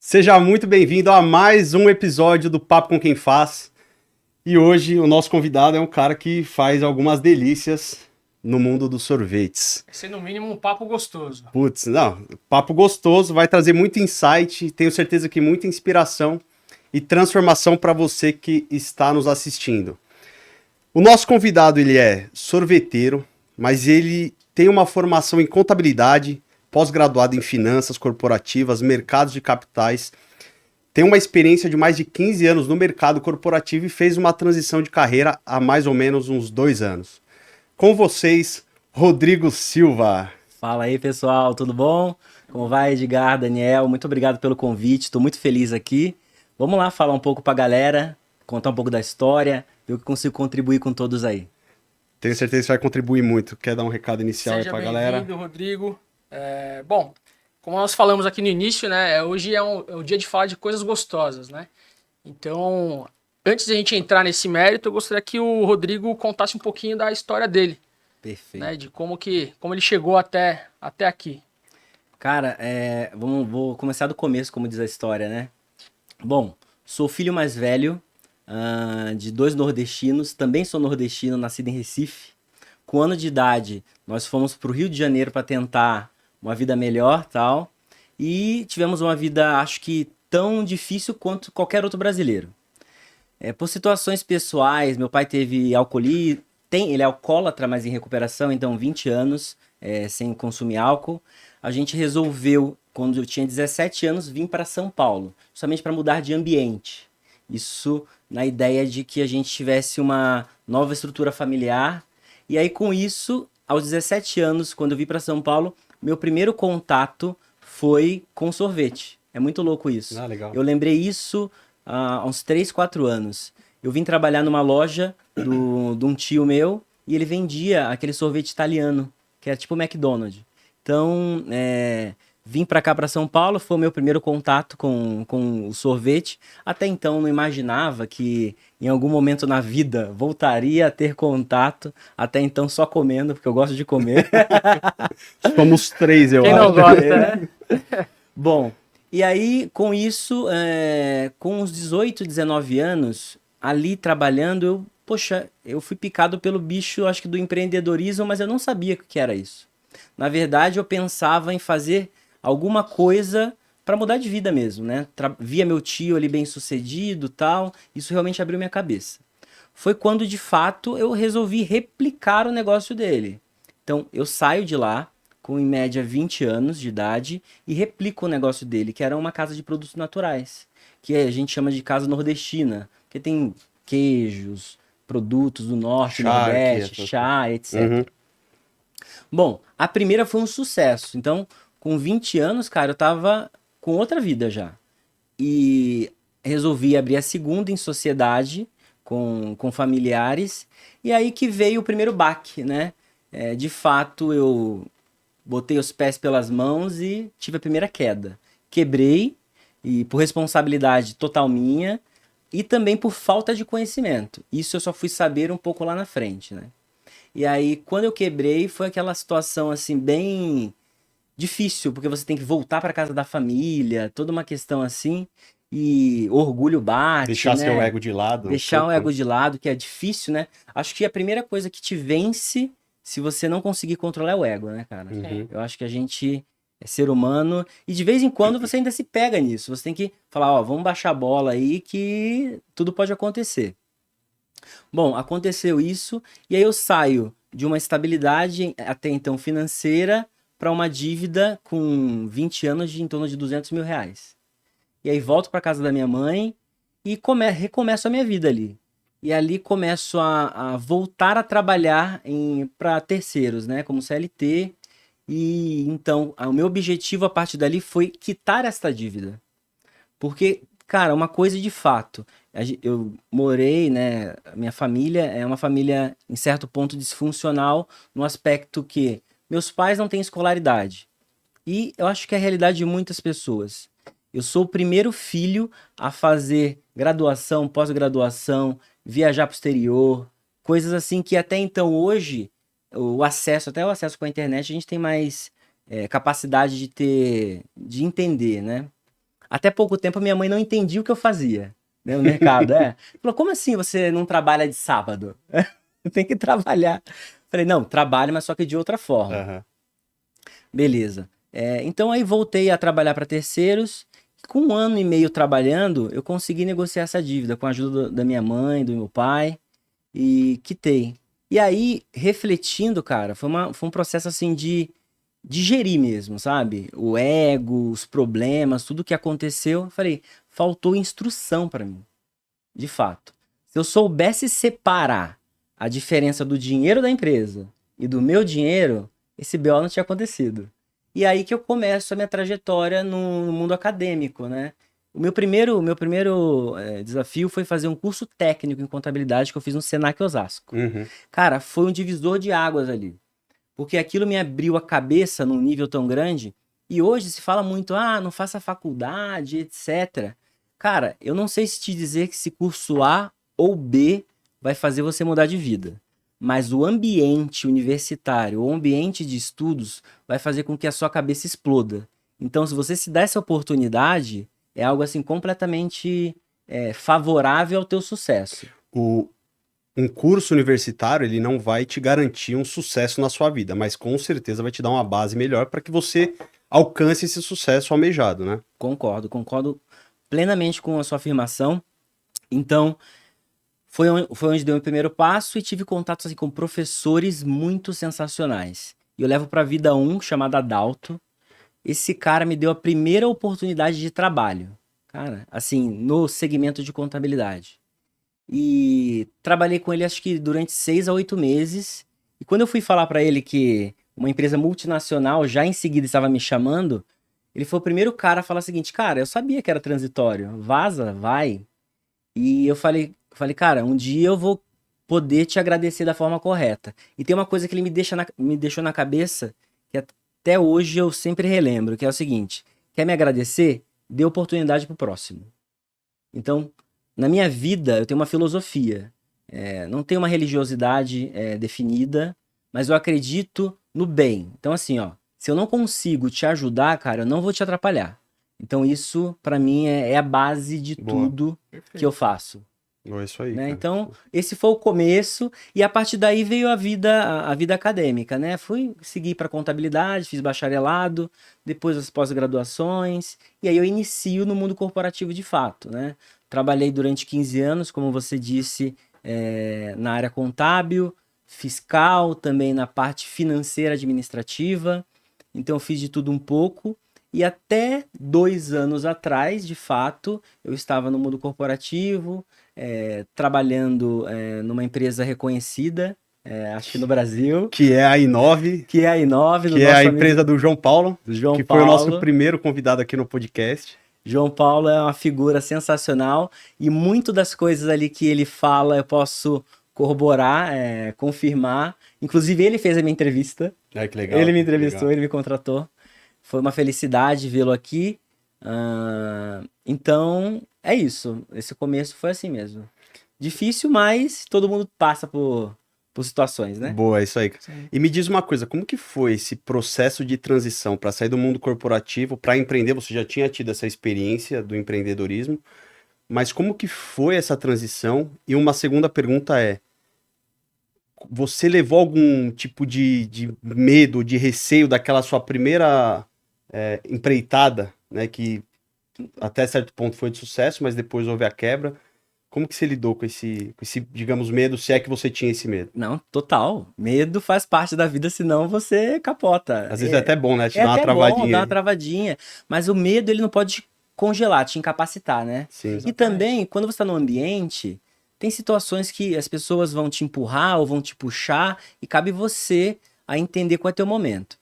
Seja muito bem-vindo a mais um episódio do Papo com Quem Faz. E hoje o nosso convidado é um cara que faz algumas delícias no mundo dos sorvetes. Vai ser no mínimo um papo gostoso. Putz, não, papo gostoso, vai trazer muito insight, tenho certeza que muita inspiração e transformação para você que está nos assistindo. O nosso convidado, ele é sorveteiro, mas ele tem uma formação em contabilidade, pós-graduado em finanças corporativas, mercados de capitais, tem uma experiência de mais de 15 anos no mercado corporativo e fez uma transição de carreira há mais ou menos uns 2 anos. Com vocês, Rodrigo Silva. Fala aí, pessoal, tudo bom? Como vai, Edgar, Daniel? Muito obrigado pelo convite, estou muito feliz aqui. Vamos lá falar um pouco para a galera, contar um pouco da história, ver o que consigo contribuir com todos aí. Tenho certeza que vai contribuir muito. Quer dar um recado inicial aí para a galera? Seja bem-vindo, Rodrigo. Bom, como nós falamos aqui no início, né? Hoje é o dia de falar de coisas gostosas, né? Então, antes de a gente entrar nesse mérito, eu gostaria que o Rodrigo contasse um pouquinho da história dele, Perfeito. né? De como ele chegou até aqui. Cara, vou começar do começo, como diz a história, né? Bom, sou o filho mais velho de 2 nordestinos, também sou nordestino, nascido em Recife. Com 1 ano de idade, nós fomos para o Rio de Janeiro para tentar uma vida melhor, tal, e tivemos uma vida, acho que tão difícil quanto qualquer outro brasileiro. Por situações pessoais, meu pai teve alcoolismo, ele é alcoólatra, mas em recuperação, então 20 anos sem consumir álcool. A gente resolveu, quando eu tinha 17 anos, vir para São Paulo, justamente para mudar de ambiente. Isso na ideia de que a gente tivesse uma nova estrutura familiar. E aí, com isso, aos 17 anos, quando eu vim para São Paulo, meu primeiro contato foi com sorvete. É muito louco isso. Ah, legal. Eu lembrei isso há uns 3, 4 anos. Eu vim trabalhar numa loja de um tio meu e ele vendia aquele sorvete italiano, que era tipo McDonald's. Então, vim pra cá, pra São Paulo, foi o meu primeiro contato com o sorvete. Até então, não imaginava que em algum momento na vida voltaria a ter contato. Até então, só comendo, porque eu gosto de comer. Somos 3, eu Quem acho. não gosta, né? Bom, e aí, com isso, com uns 18, 19 anos, ali trabalhando, poxa, eu fui picado pelo bicho, acho que do empreendedorismo, mas eu não sabia o que era isso. Na verdade, eu pensava em fazer alguma coisa para mudar de vida mesmo, né? Via meu tio ali bem sucedido, tal, isso realmente abriu minha cabeça. Foi quando, de fato, eu resolvi replicar o negócio dele. Então, eu saio de lá com em média 20 anos de idade e replico o negócio dele, que era uma casa de produtos naturais, que a gente chama de casa nordestina, que tem queijos, produtos do norte, Charque, nordeste, chá, etc. Uhum. Bom, a primeira foi um sucesso. Então, com 20 anos, cara, eu tava com outra vida já. E resolvi abrir a segunda em sociedade, com familiares. E aí que veio o primeiro baque, né? De fato, eu botei os pés pelas mãos e tive a primeira queda. Quebrei, e por responsabilidade total minha, e também por falta de conhecimento. Isso eu só fui saber um pouco lá na frente, né? E aí, quando eu quebrei, foi aquela situação assim, bem difícil, porque você tem que voltar para casa da família, toda uma questão assim, e orgulho bate, Deixar seu né? ego de lado um Deixar o pouco. ego de lado, que é difícil, né? Acho que a primeira coisa que te vence, se você não conseguir controlar, é o ego, né, cara? Uhum. Eu acho que a gente é ser humano e de vez em quando você ainda se pega nisso. Você tem que falar, ó, vamos baixar a bola aí que tudo pode acontecer. Bom, aconteceu isso e aí eu saio de uma estabilidade até então financeira para uma dívida com 20 anos de em torno de R$ 200.000. E aí volto para casa da minha mãe e recomeço a minha vida ali. E ali começo a voltar a trabalhar para terceiros, né, como CLT. E então o meu objetivo a partir dali foi quitar esta dívida. Porque, cara, uma coisa de fato, eu morei, né? A minha família é uma família, em certo ponto, disfuncional, no aspecto que meus pais não têm escolaridade. E eu acho que é a realidade de muitas pessoas. Eu sou o primeiro filho a fazer graduação, pós-graduação, viajar para o exterior, coisas assim que até então hoje, até o acesso com a internet, a gente tem mais capacidade de entender, né? Até pouco tempo, minha mãe não entendia o que eu fazia, né, no mercado. Falou, como assim você não trabalha de sábado? Tem que trabalhar. Falei, não, trabalho, mas só que de outra forma. Aham. Beleza. Então aí voltei a trabalhar para terceiros. Com 1 ano e meio trabalhando, eu consegui negociar essa dívida com a ajuda da minha mãe, do meu pai, e quitei. E aí, refletindo, cara, foi um processo assim de digerir mesmo, sabe? O ego, os problemas, tudo que aconteceu. Eu falei, faltou instrução para mim, de fato. Se eu soubesse separar a diferença do dinheiro da empresa e do meu dinheiro, esse BO não tinha acontecido. E aí que eu começo a minha trajetória no mundo acadêmico, né? O meu primeiro desafio foi fazer um curso técnico em contabilidade que eu fiz no Senac Osasco. Uhum. Cara, foi um divisor de águas ali. Porque aquilo me abriu a cabeça num nível tão grande. E hoje se fala muito, não faça faculdade, etc. Cara, eu não sei se te dizer que se curso A ou B vai fazer você mudar de vida. Mas o ambiente universitário, o ambiente de estudos, vai fazer com que a sua cabeça exploda. Então, se você se dá essa oportunidade, é algo assim completamente favorável ao teu sucesso. Um curso universitário, ele não vai te garantir um sucesso na sua vida, mas com certeza vai te dar uma base melhor para que você alcance esse sucesso almejado, né? Concordo plenamente com a sua afirmação. Então, foi onde deu o primeiro passo e tive contatos assim, com professores muito sensacionais. E eu levo para a vida um, chamado Adalto. Esse cara me deu a primeira oportunidade de trabalho, cara, assim, no segmento de contabilidade. E trabalhei com ele acho que durante 6 a 8 meses. E quando eu fui falar para ele que uma empresa multinacional já em seguida estava me chamando, ele foi o primeiro cara a falar o seguinte, cara, eu sabia que era transitório, vaza, vai. E eu falei, cara, um dia eu vou poder te agradecer da forma correta. E tem uma coisa que ele me deixou na cabeça, que até hoje eu sempre relembro, que é o seguinte, quer me agradecer? Dê oportunidade pro próximo. Então, na minha vida, eu tenho uma filosofia. Não tenho uma religiosidade definida, mas eu acredito no bem. Então, assim, se eu não consigo te ajudar, cara, eu não vou te atrapalhar. Então, isso, pra mim, é a base de Boa. tudo Perfeito. que eu faço. É isso aí, Né? cara. Então, esse foi o começo, e a partir daí veio a vida acadêmica, né? Fui seguir para contabilidade, fiz bacharelado, depois as pós-graduações, e aí eu inicio no mundo corporativo de fato, né? Trabalhei durante 15 anos, como você disse, na área contábil, fiscal, também na parte financeira administrativa, então eu fiz de tudo um pouco, e até 2 anos atrás, de fato, eu estava no mundo corporativo, trabalhando numa empresa reconhecida, acho que no Brasil, Que é a I9, que é a Inove, do que é nosso a amigo empresa do João Paulo, João que foi o nosso Paulo. primeiro convidado aqui no podcast. João Paulo é uma figura sensacional e muito das coisas ali que ele fala eu posso corroborar, confirmar. Inclusive ele fez a minha entrevista, Que legal. ele me que entrevistou, legal. ele me contratou. Foi uma felicidade vê-lo aqui. Então, é isso. Esse começo foi assim mesmo. Difícil, mas todo mundo passa por situações, né? Boa, é isso aí. Sim. E me diz uma coisa, como que foi esse processo de transição para sair do mundo corporativo para empreender? Você já tinha tido essa experiência do empreendedorismo, mas como que foi essa transição? E uma segunda pergunta é, você levou algum tipo de medo, de receio daquela sua primeira empreitada, né, que até certo ponto foi de sucesso, mas depois houve a quebra. Como que você lidou com esse, digamos, medo, se é que você tinha esse medo? Não, total. Medo faz parte da vida, senão você capota. Às vezes é até bom, né? Te É dar uma até travadinha. bom, dá uma aí. travadinha. Mas o medo, ele não pode te congelar, te incapacitar, né? Sim. E Exatamente. também, quando você está no ambiente, tem situações que as pessoas vão te empurrar ou vão te puxar e cabe você a entender qual é teu momento.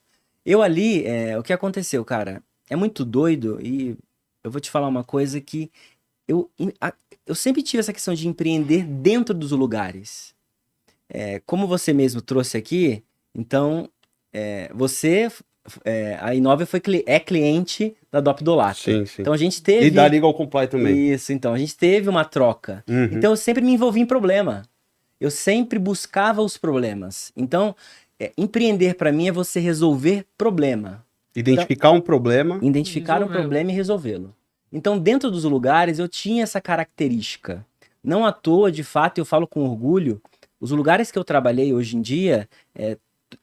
Eu ali, o que aconteceu, cara? É muito doido e eu vou te falar uma coisa que eu sempre tive essa questão de empreender dentro dos lugares. Como você mesmo trouxe aqui, então, a Inove é cliente da Dop Dolato. Sim, sim. Então a gente teve... E da Legal Comply também. Isso, então, a gente teve uma troca. Uhum. Então eu sempre me envolvi em problema. Eu sempre buscava os problemas. Então, empreender para mim é você resolver problema. Identificar um problema. Identificar um Resolvê-lo. problema e resolvê-lo. Então, dentro dos lugares, eu tinha essa característica. Não à toa, de fato, eu falo com orgulho, os lugares que eu trabalhei hoje em dia,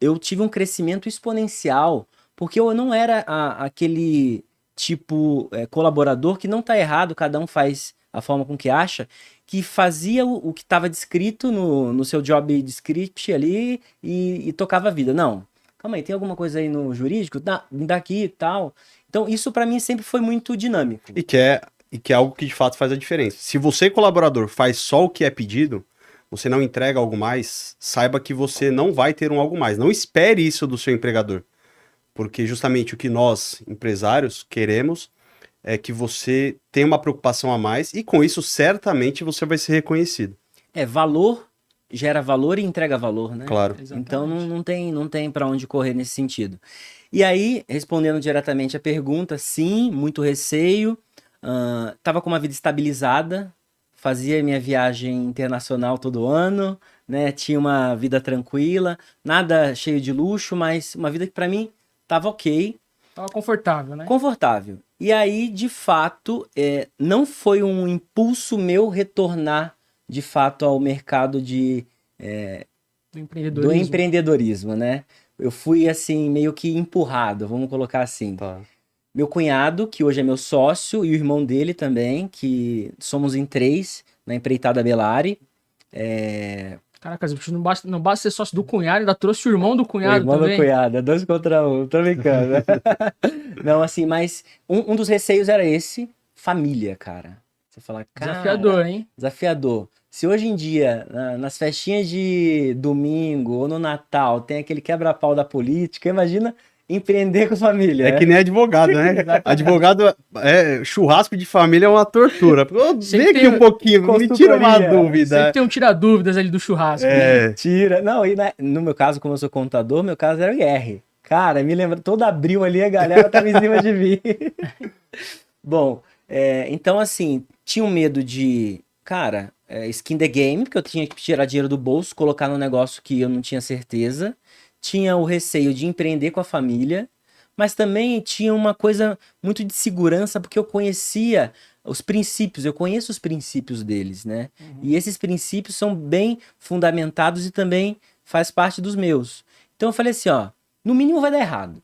eu tive um crescimento exponencial, porque eu não era aquele tipo colaborador, que não está errado, cada um faz a forma com que acha, que fazia o que estava descrito no seu job description ali e tocava a vida. Não, calma aí, tem alguma coisa aí no jurídico? Me dá aqui e tal. Então, isso para mim sempre foi muito dinâmico. E que é algo que de fato faz a diferença. Se você, colaborador, faz só o que é pedido, você não entrega algo mais, saiba que você não vai ter um algo mais. Não espere isso do seu empregador. Porque justamente o que nós, empresários, queremos é que você tenha uma preocupação a mais e com isso certamente você vai ser reconhecido. Valor gera valor e entrega valor, né? Claro. Exatamente. Então não tem para onde correr nesse sentido. E aí, respondendo diretamente a pergunta, sim, muito receio. Tava com uma vida estabilizada, fazia minha viagem internacional todo ano, né? Tinha uma vida tranquila, nada cheio de luxo, mas uma vida que para mim tava ok. Tava confortável, né? Confortável. E aí, de fato, não foi um impulso meu retornar, de fato, ao mercado do empreendedorismo, né? Eu fui, assim, meio que empurrado, vamos colocar assim. Tá. Meu cunhado, que hoje é meu sócio, e o irmão dele também, que somos em 3 na empreitada Belari. Caraca, não basta ser sócio do cunhado, ainda trouxe o irmão do O cunhado irmão também. do cunhado, é 2 contra 1, tô brincando. Não, assim, mas um dos receios era esse, família, cara. Você fala, cara... Desafiador, hein? Desafiador. Se hoje em dia, nas festinhas de domingo ou no Natal, tem aquele quebra-pau da política, imagina empreender com família. É que nem advogado, né? Advogado, churrasco de família é uma tortura. Vem aqui um pouquinho, me tira uma dúvida. Sempre tem um tira-dúvidas ali do churrasco. Né? Tira. Não, e no meu caso, como eu sou contador, meu caso era o IR. Cara, me lembra, todo abril ali a galera tava em cima de mim. Bom, então assim, tinha um medo de, cara, skin the game, porque eu tinha que tirar dinheiro do bolso, colocar num negócio que eu não tinha certeza. Tinha o receio de empreender com a família, mas também tinha uma coisa muito de segurança, porque eu conhecia os princípios, eu conheço os princípios deles, né? Uhum. E esses princípios são bem fundamentados e também faz parte dos meus. Então eu falei assim, ó, no mínimo vai dar errado.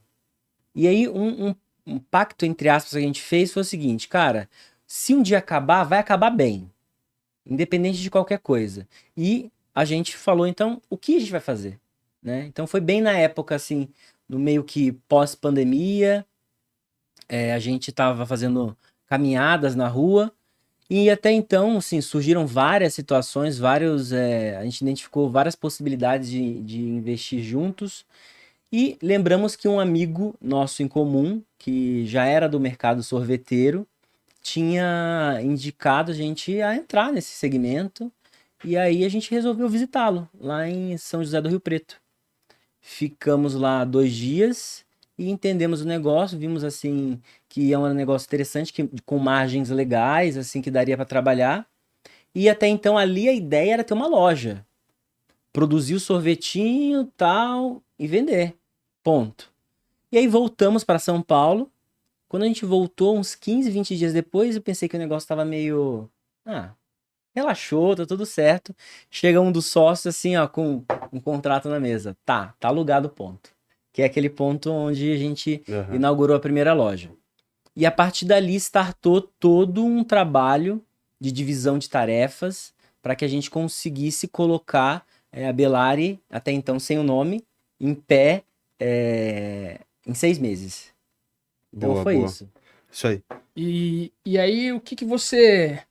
E aí um pacto, entre aspas, que a gente fez foi o seguinte, cara, se um dia acabar, vai acabar bem, independente de qualquer coisa. E a gente falou, então, o que a gente vai fazer? Né? Então foi bem na época, assim, no meio que pós-pandemia, a gente estava fazendo caminhadas na rua, e até então, assim, surgiram várias situações, a gente identificou várias possibilidades de investir juntos, e lembramos que um amigo nosso em comum, que já era do mercado sorveteiro, tinha indicado a gente a entrar nesse segmento, e aí a gente resolveu visitá-lo, lá em São José do Rio Preto. Ficamos lá 2 dias e entendemos o negócio, vimos assim que é um negócio interessante, com margens legais, assim, que daria para trabalhar. E até então ali a ideia era ter uma loja, produzir o sorvetinho, tal, e vender. Ponto. E aí voltamos para São Paulo. Quando a gente voltou, uns 15, 20 dias depois, eu pensei que o negócio estava meio... relaxou, tá tudo certo. Chega um dos sócios, assim, ó, com um contrato na mesa. Tá alugado o ponto. Que é aquele ponto onde a gente inaugurou a primeira loja. E a partir dali startou todo um trabalho de divisão de tarefas para que a gente conseguisse colocar a Belari, até então sem o nome, em pé em 6 meses. Então boa. isso. Isso aí. E aí, o que você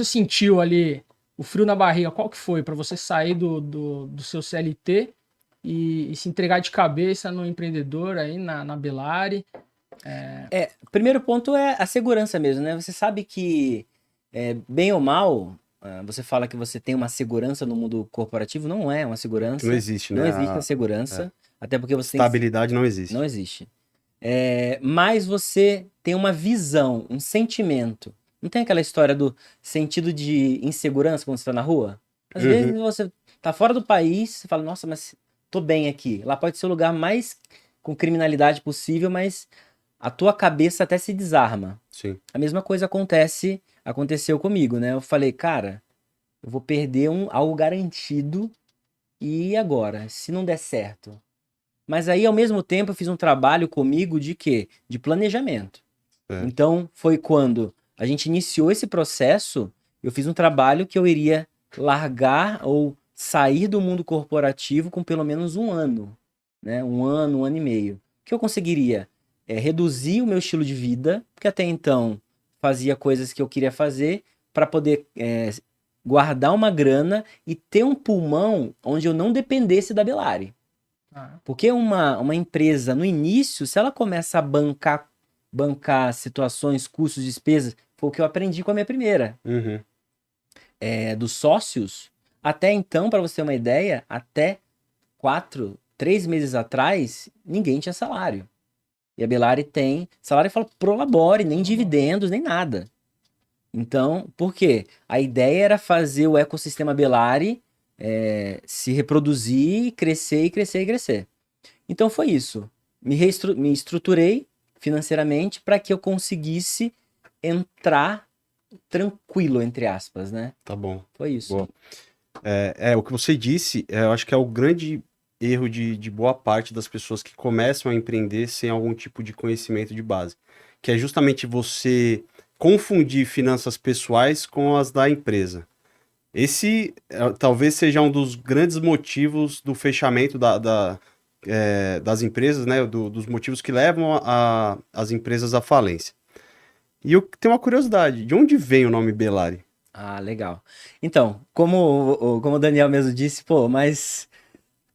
sentiu ali, o frio na barriga, qual que foi para você sair do seu CLT e se entregar de cabeça no empreendedor aí na Belari? Primeiro ponto é a segurança mesmo, né? Você sabe que, bem ou mal, você fala que você tem uma segurança no mundo corporativo, não é uma segurança. Não existe, né? Não existe a segurança, até porque você Estabilidade não existe. Não existe. Mas você tem uma visão, um sentimento. Não tem aquela história do sentido de insegurança quando você tá na rua? Às vezes você tá fora do país, você fala, nossa, mas tô bem aqui. Lá pode ser o lugar mais com criminalidade possível, mas a tua cabeça até se desarma. Sim. A mesma coisa aconteceu comigo, né? Eu falei, cara, eu vou perder algo garantido e agora? Se não der certo? Mas aí, ao mesmo tempo, eu fiz um trabalho comigo de quê? De planejamento. É. Então, foi quando a gente iniciou esse processo, eu fiz um trabalho que eu iria largar ou sair do mundo corporativo com pelo menos um ano, né? Um ano e meio. Que eu conseguiria reduzir o meu estilo de vida, porque até então fazia coisas que eu queria fazer para poder guardar uma grana e ter um pulmão onde eu não dependesse da Belari. Porque uma empresa, no início, se ela começa a bancar situações, custos, despesas, foi o que eu aprendi com a minha primeira. Uhum. Dos sócios, até então, para você ter uma ideia, até 3 meses atrás, ninguém tinha salário. E a Belari tem salário, eu falo, prolabore, nem dividendos, nem nada. Então, por quê? A ideia era fazer o ecossistema Belari se reproduzir, crescer e crescer e crescer. Então foi isso. Me estruturei financeiramente para que eu conseguisse entrar tranquilo, entre aspas, né? Tá bom. Foi isso. Boa. O que você disse, eu acho que é o grande erro de boa parte das pessoas que começam a empreender sem algum tipo de conhecimento de base, que é justamente você confundir finanças pessoais com as da empresa. Esse talvez seja um dos grandes motivos do fechamento das empresas, né? Dos motivos que levam as empresas à falência. E eu tenho uma curiosidade, de onde vem o nome Belari? Ah, legal. Então, como o Daniel mesmo disse, pô, mas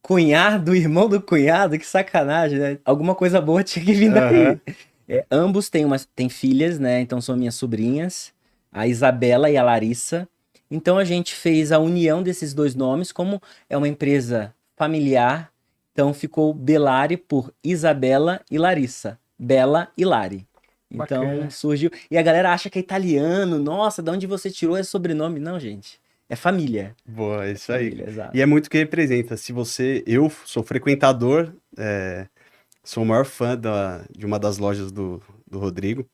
cunhado, irmão do cunhado, que sacanagem, né? Alguma coisa boa tinha que vir daí. Ambos têm filhas, né? Então são minhas sobrinhas, a Isabela e a Larissa. Então a gente fez a união desses dois nomes, como é uma empresa familiar, então ficou Belari por Isabela e Larissa. Bela e Lari. Então Bacana. surgiu. E a galera acha que é italiano. Nossa, de onde você tirou esse sobrenome? Não, gente. É família. Boa, é isso aí. Família, exato. E é muito que representa. Eu sou frequentador, sou o maior fã de uma das lojas do Rodrigo.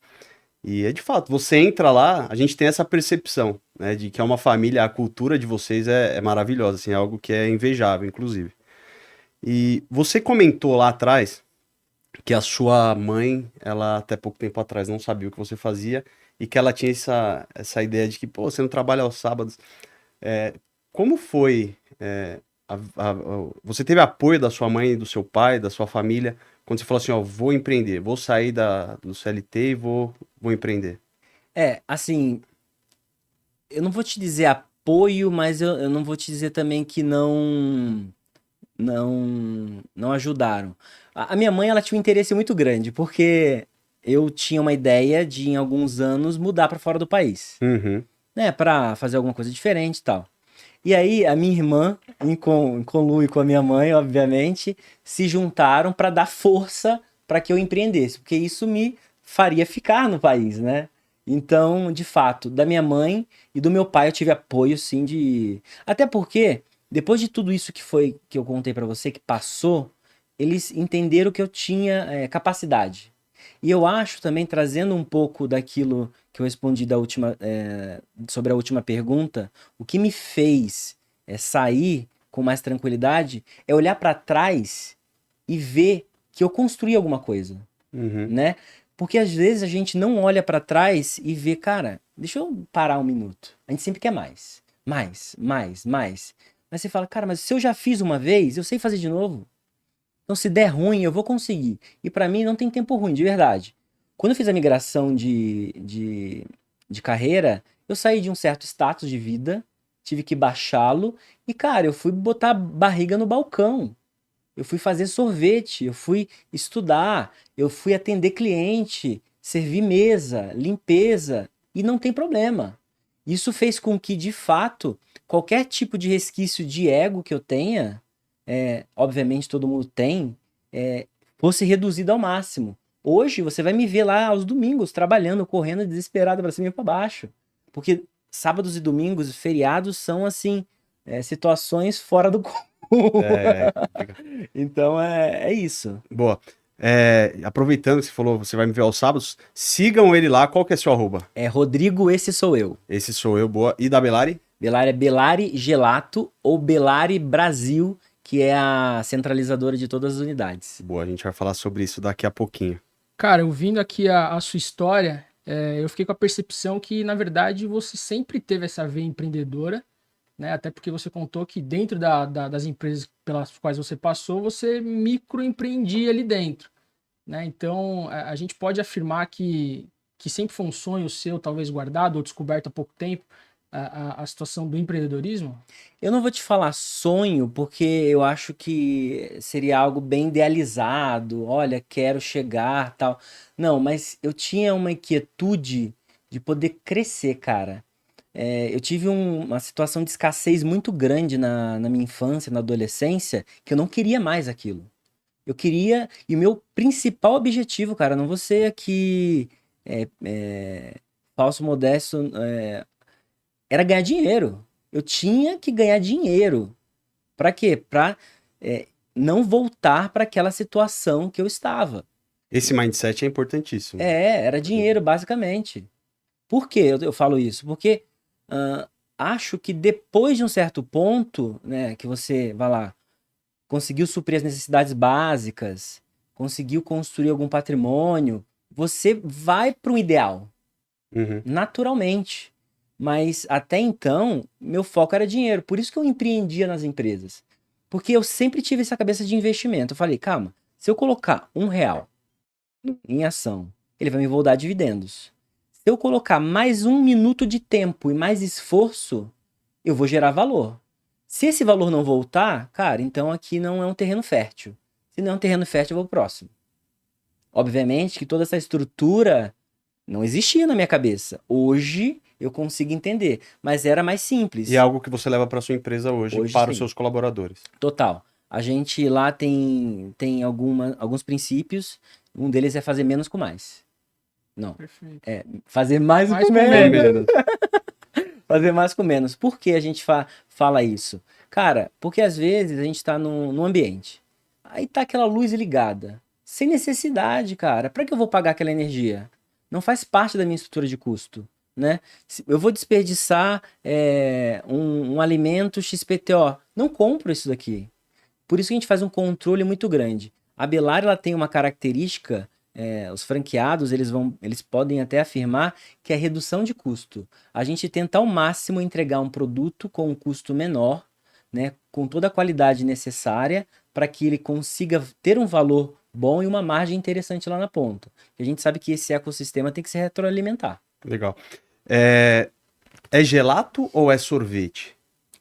E é de fato, você entra lá, a gente tem essa percepção, né, de que é uma família, a cultura de vocês é maravilhosa, assim, é algo que é invejável, inclusive. E você comentou lá atrás que a sua mãe, ela até pouco tempo atrás não sabia o que você fazia e que ela tinha essa ideia de que, pô, você não trabalha aos sábados. Como foi? Você teve apoio da sua mãe, do seu pai, da sua família, quando você falou assim, ó, vou empreender, vou sair do CLT e vou empreender? Assim, eu não vou te dizer apoio, mas eu não vou te dizer também que não ajudaram. A minha mãe, ela tinha um interesse muito grande, porque eu tinha uma ideia de, em alguns anos, mudar para fora do país, Uhum. né, para fazer alguma coisa diferente e tal. E aí, a minha irmã, em conluio com a minha mãe, obviamente, se juntaram para dar força para que eu empreendesse, porque isso me faria ficar no país, né? Então, de fato, da minha mãe e do meu pai eu tive apoio, sim, Até porque, depois de tudo isso que eu contei para você, que passou, eles entenderam que eu tinha capacidade. E eu acho também, trazendo um pouco daquilo que eu respondi sobre a última pergunta, o que me fez sair com mais tranquilidade é olhar para trás e ver que eu construí alguma coisa, Uhum. né? Porque às vezes a gente não olha para trás e vê, cara, deixa eu parar um minuto. A gente sempre quer mais. Mais, mais, mais. Mas você fala, cara, mas se eu já fiz uma vez, eu sei fazer de novo. Então, se der ruim, eu vou conseguir. E para mim, não tem tempo ruim, de verdade. Quando eu fiz a migração de carreira, eu saí de um certo status de vida, tive que baixá-lo, e, cara, eu fui botar barriga no balcão. Eu fui fazer sorvete, eu fui estudar, eu fui atender cliente, servir mesa, limpeza, e não tem problema. Isso fez com que, de fato, qualquer tipo de resquício de ego que eu tenha, obviamente todo mundo tem, fosse reduzido ao máximo. Hoje você vai me ver lá aos domingos trabalhando, correndo desesperado para cima e para baixo, porque sábados e domingos, feriados são assim situações fora do comum. É, Então é isso. boa. Aproveitando que você falou, você vai me ver aos sábados, sigam ele lá. Qual que é seu arroba? É Rodrigo, esse sou eu. Esse sou eu, boa. E da Belari? Belari é Belari Gelato ou Belari Brasil, que é a centralizadora de todas as unidades. Boa, a gente vai falar sobre isso daqui a pouquinho. Cara, ouvindo aqui a sua história, eu fiquei com a percepção que, na verdade, você sempre teve essa veia empreendedora, né? Até porque você contou que dentro das empresas pelas quais você passou, você microempreendia ali dentro, né? Então, a gente pode afirmar que sempre foi um sonho seu, talvez guardado ou descoberto há pouco tempo, a situação do empreendedorismo? Eu não vou te falar sonho, porque eu acho que seria algo bem idealizado. Olha, quero chegar, tal. Não, mas eu tinha uma inquietude de poder crescer, cara. Eu tive uma situação de escassez muito grande na minha infância, na adolescência, que eu não queria mais aquilo. Eu queria, e o meu principal objetivo, cara, não vou ser aqui falso modesto, era ganhar dinheiro. Eu tinha que ganhar dinheiro. Pra quê? Pra não voltar para aquela situação que eu estava. Esse mindset é importantíssimo. Era dinheiro, basicamente. Por que eu falo isso? Porque acho que depois de um certo ponto, né, que você, vai lá, conseguiu suprir as necessidades básicas, conseguiu construir algum patrimônio, você vai para um ideal, Uhum. naturalmente. Mas até então, meu foco era dinheiro. Por isso que eu empreendia nas empresas. Porque eu sempre tive essa cabeça de investimento. Eu falei, calma, se eu colocar R$ 1 em ação, ele vai me voltar dividendos. Se eu colocar mais 1 minuto de tempo e mais esforço, eu vou gerar valor. Se esse valor não voltar, cara, então aqui não é um terreno fértil. Se não é um terreno fértil, eu vou pro próximo. Obviamente que toda essa estrutura não existia na minha cabeça. Hoje eu consigo entender, mas era mais simples. E é algo que você leva para sua empresa hoje Hoje, para os sim. seus colaboradores. Total. A gente lá tem alguns princípios. Um deles é fazer menos com mais. Não. Perfeito. Fazer mais, Mais com com menos. menos. Fazer mais com menos. Por que a gente fala isso? Cara, porque às vezes a gente tá num ambiente. Aí tá aquela luz ligada. Sem necessidade, cara. Pra que eu vou pagar aquela energia? Não faz parte da minha estrutura de custo, né? Eu vou desperdiçar um alimento XPTO. Não compro isso daqui. Por isso que a gente faz um controle muito grande. A Belari, ela tem uma característica, os franqueados, eles podem até afirmar que é redução de custo. A gente tenta ao máximo entregar um produto com um custo menor, né, com toda a qualidade necessária para que ele consiga ter um valor bom e uma margem interessante lá na ponta. A gente sabe que esse ecossistema tem que se retroalimentar. Legal. É gelato ou é sorvete?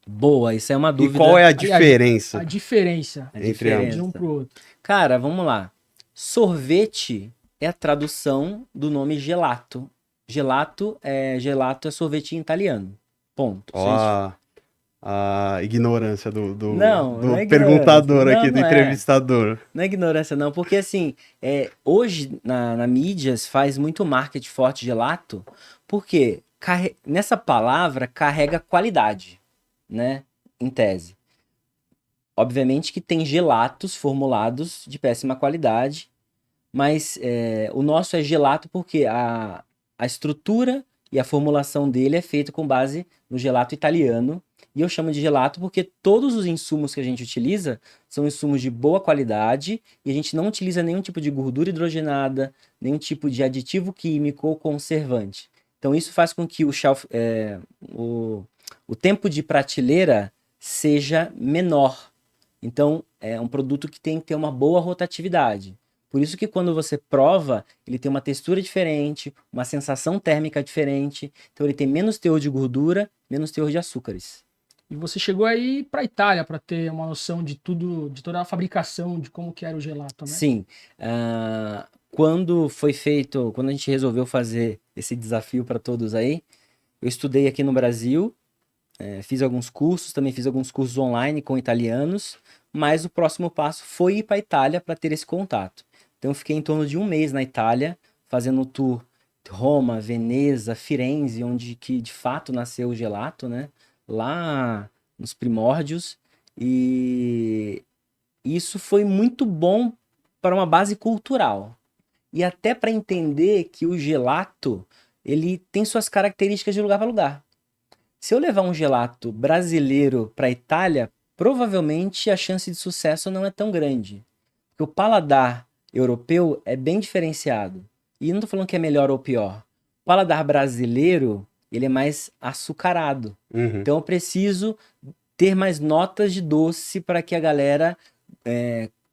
Boa, isso é uma dúvida. E qual é a diferença? A diferença Entre ambos. de um pro outro. Cara, vamos lá. Sorvete é a tradução do nome gelato. Gelato é sorvete em italiano. Ponto. Ó, a ignorância do Não é perguntador ignorância. aqui, do Não é. entrevistador. Não é ignorância, não, porque assim, hoje na mídia se faz muito marketing forte gelato, porque nessa palavra carrega qualidade, né? Em tese. Obviamente que tem gelatos formulados de péssima qualidade, mas o nosso é gelato porque a estrutura e a formulação dele é feita com base no gelato italiano. E eu chamo de gelato porque todos os insumos que a gente utiliza são insumos de boa qualidade e a gente não utiliza nenhum tipo de gordura hidrogenada, nenhum tipo de aditivo químico ou conservante. Então isso faz com que o tempo de prateleira seja menor. Então é um produto que tem que ter uma boa rotatividade. Por isso que quando você prova, ele tem uma textura diferente, uma sensação térmica diferente. Então ele tem menos teor de gordura, menos teor de açúcares. E você chegou aí para Itália para ter uma noção de tudo, de toda a fabricação, de como que era o gelato, né? Sim. Quando a gente resolveu fazer esse desafio para todos aí, eu estudei aqui no Brasil, fiz alguns cursos, também fiz alguns cursos online com italianos, mas o próximo passo foi ir para a Itália para ter esse contato. Então eu fiquei em torno de 1 mês na Itália, fazendo o tour Roma, Veneza, Firenze, onde que de fato nasceu o gelato, né? Lá nos primórdios. E isso foi muito bom para uma base cultural. E até para entender que o gelato, ele tem suas características de lugar para lugar. Se eu levar um gelato brasileiro para a Itália, provavelmente a chance de sucesso não é tão grande. Porque o paladar europeu é bem diferenciado. E não estou falando que é melhor ou pior. O paladar brasileiro, ele é mais açucarado. Uhum. Então eu preciso ter mais notas de doce para que a galera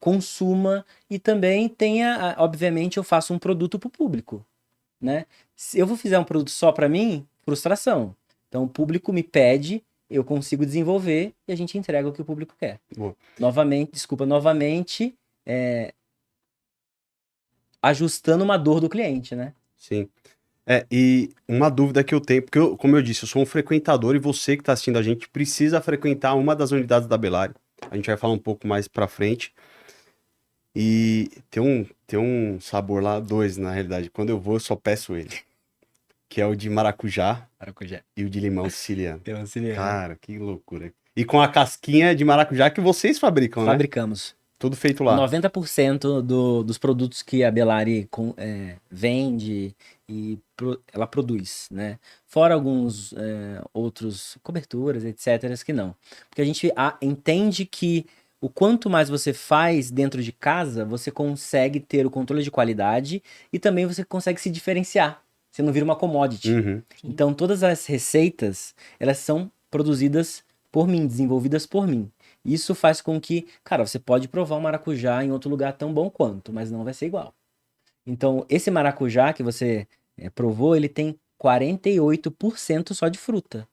consuma e também tenha, obviamente, eu faço um produto para o público, né? Se eu vou fazer um produto só para mim, frustração. Então o público me pede, eu consigo desenvolver e a gente entrega o que o público quer. Boa. Novamente, ajustando uma dor do cliente, né? Sim. E uma dúvida que eu tenho, porque como eu disse, eu sou um frequentador e você que está assistindo a gente precisa frequentar uma das unidades da Belari. A gente vai falar um pouco mais pra frente. E tem um sabor lá, dois na realidade. Quando eu vou, eu só peço ele. Que é o de maracujá e o de limão siciliano. Cara, que loucura. E com a casquinha de maracujá que vocês fabricam, né? Fabricamos. Tudo feito lá. 90% dos produtos que a Belari vende e ela produz, né? Fora alguns outros coberturas, etc, que não. Porque a gente entende que o quanto mais você faz dentro de casa, você consegue ter o controle de qualidade e também você consegue se diferenciar. Você não vira uma commodity. Uhum. Então todas as receitas, elas são produzidas por mim, desenvolvidas por mim. Isso faz com que, cara, você pode provar um maracujá em outro lugar tão bom quanto, mas não vai ser igual. Então, esse maracujá que você provou, ele tem 48% só de fruta.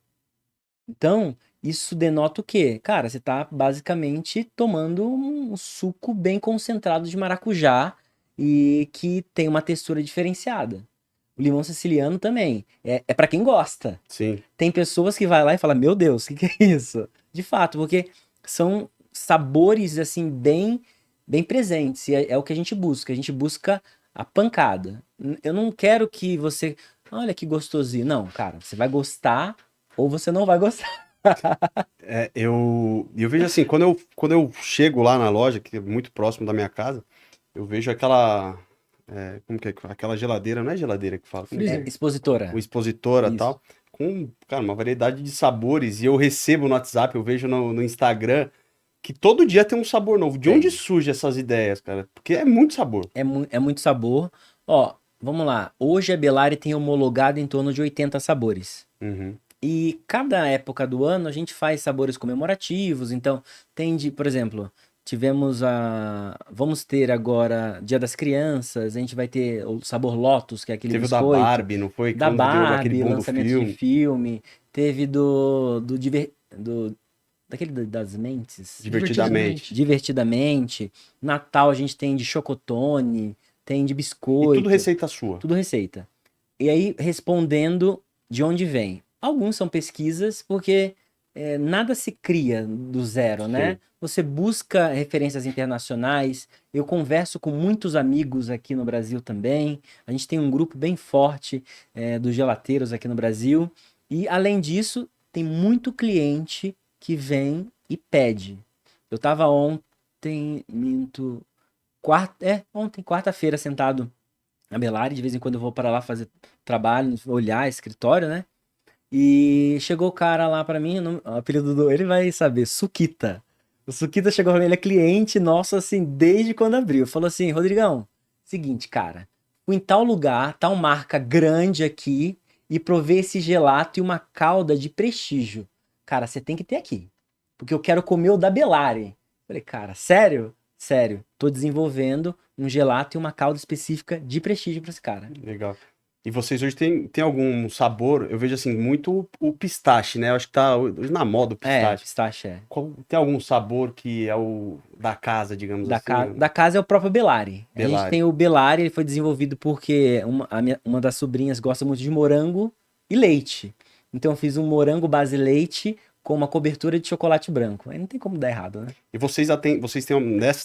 Então, isso denota o quê? Cara, você tá basicamente tomando um suco bem concentrado de maracujá e que tem uma textura diferenciada. O limão siciliano também. É para quem gosta. Sim. Tem pessoas que vai lá e fala, meu Deus, o que é isso? De fato, porque são sabores, assim, bem presentes. E é o que a gente busca. A gente busca a pancada. Eu não quero que você... Olha que gostosinho. Não, cara, você vai gostar ou você não vai gostar. Eu vejo assim, quando eu chego lá na loja, que é muito próximo da minha casa, eu vejo aquela... como que é? Aquela geladeira, não é geladeira que fala? Como que é? Expositora. O expositora e Isso. tal, com, cara, uma variedade de sabores, e eu recebo no WhatsApp, eu vejo no Instagram, que todo dia tem um sabor novo. De onde surgem essas ideias, cara? Porque é muito sabor. É muito sabor. Ó, vamos lá. Hoje a Belari tem homologado em torno de 80 sabores. Uhum. E cada época do ano a gente faz sabores comemorativos. Então, por exemplo, vamos ter agora Dia das Crianças, a gente vai ter o sabor Lotus, que é aquele Teve o da biscoito. Barbie, não foi? Da Quando deu aquele Barbie, boom do lançamento filme. de filme. Teve daquele das mentes. Divertidamente. Divertidamente. Natal a gente tem de chocotone, tem de E biscoito. tudo receita sua. Tudo receita. E aí, respondendo de onde vem. Alguns são pesquisas, porque nada se cria do zero, né? Sim. Você busca referências internacionais. Eu converso com muitos amigos aqui no Brasil também. A gente tem um grupo bem forte dos gelateiros aqui no Brasil. E, além disso, tem muito cliente que vem e pede. Eu estava ontem, quarta-feira, sentado na Belari. De vez em quando eu vou para lá fazer trabalho, olhar escritório, né? E chegou o cara lá pra mim, o apelido ele vai saber, Suquita. O Suquita chegou pra mim, ele é cliente nosso, assim, desde quando abriu. Falou assim, Rodrigão, seguinte, cara, fui em tal lugar, tal marca grande aqui, e provei esse gelato e uma calda de prestígio. Cara, você tem que ter aqui, porque eu quero comer o da Belari. Falei, cara, sério? Sério, tô desenvolvendo um gelato e uma calda específica de prestígio pra esse cara. Legal. E vocês hoje tem algum sabor? Eu vejo assim, muito o pistache, né? Eu acho que tá hoje na moda o pistache. Pistache Tem algum sabor que é o da casa, digamos assim? Da casa é o próprio Belari. A gente Belari. tem o Belari, ele foi desenvolvido porque uma das sobrinhas gosta muito de morango e leite. Então eu fiz um morango base leite com uma cobertura de chocolate branco. Aí não tem como dar errado, né? E vocês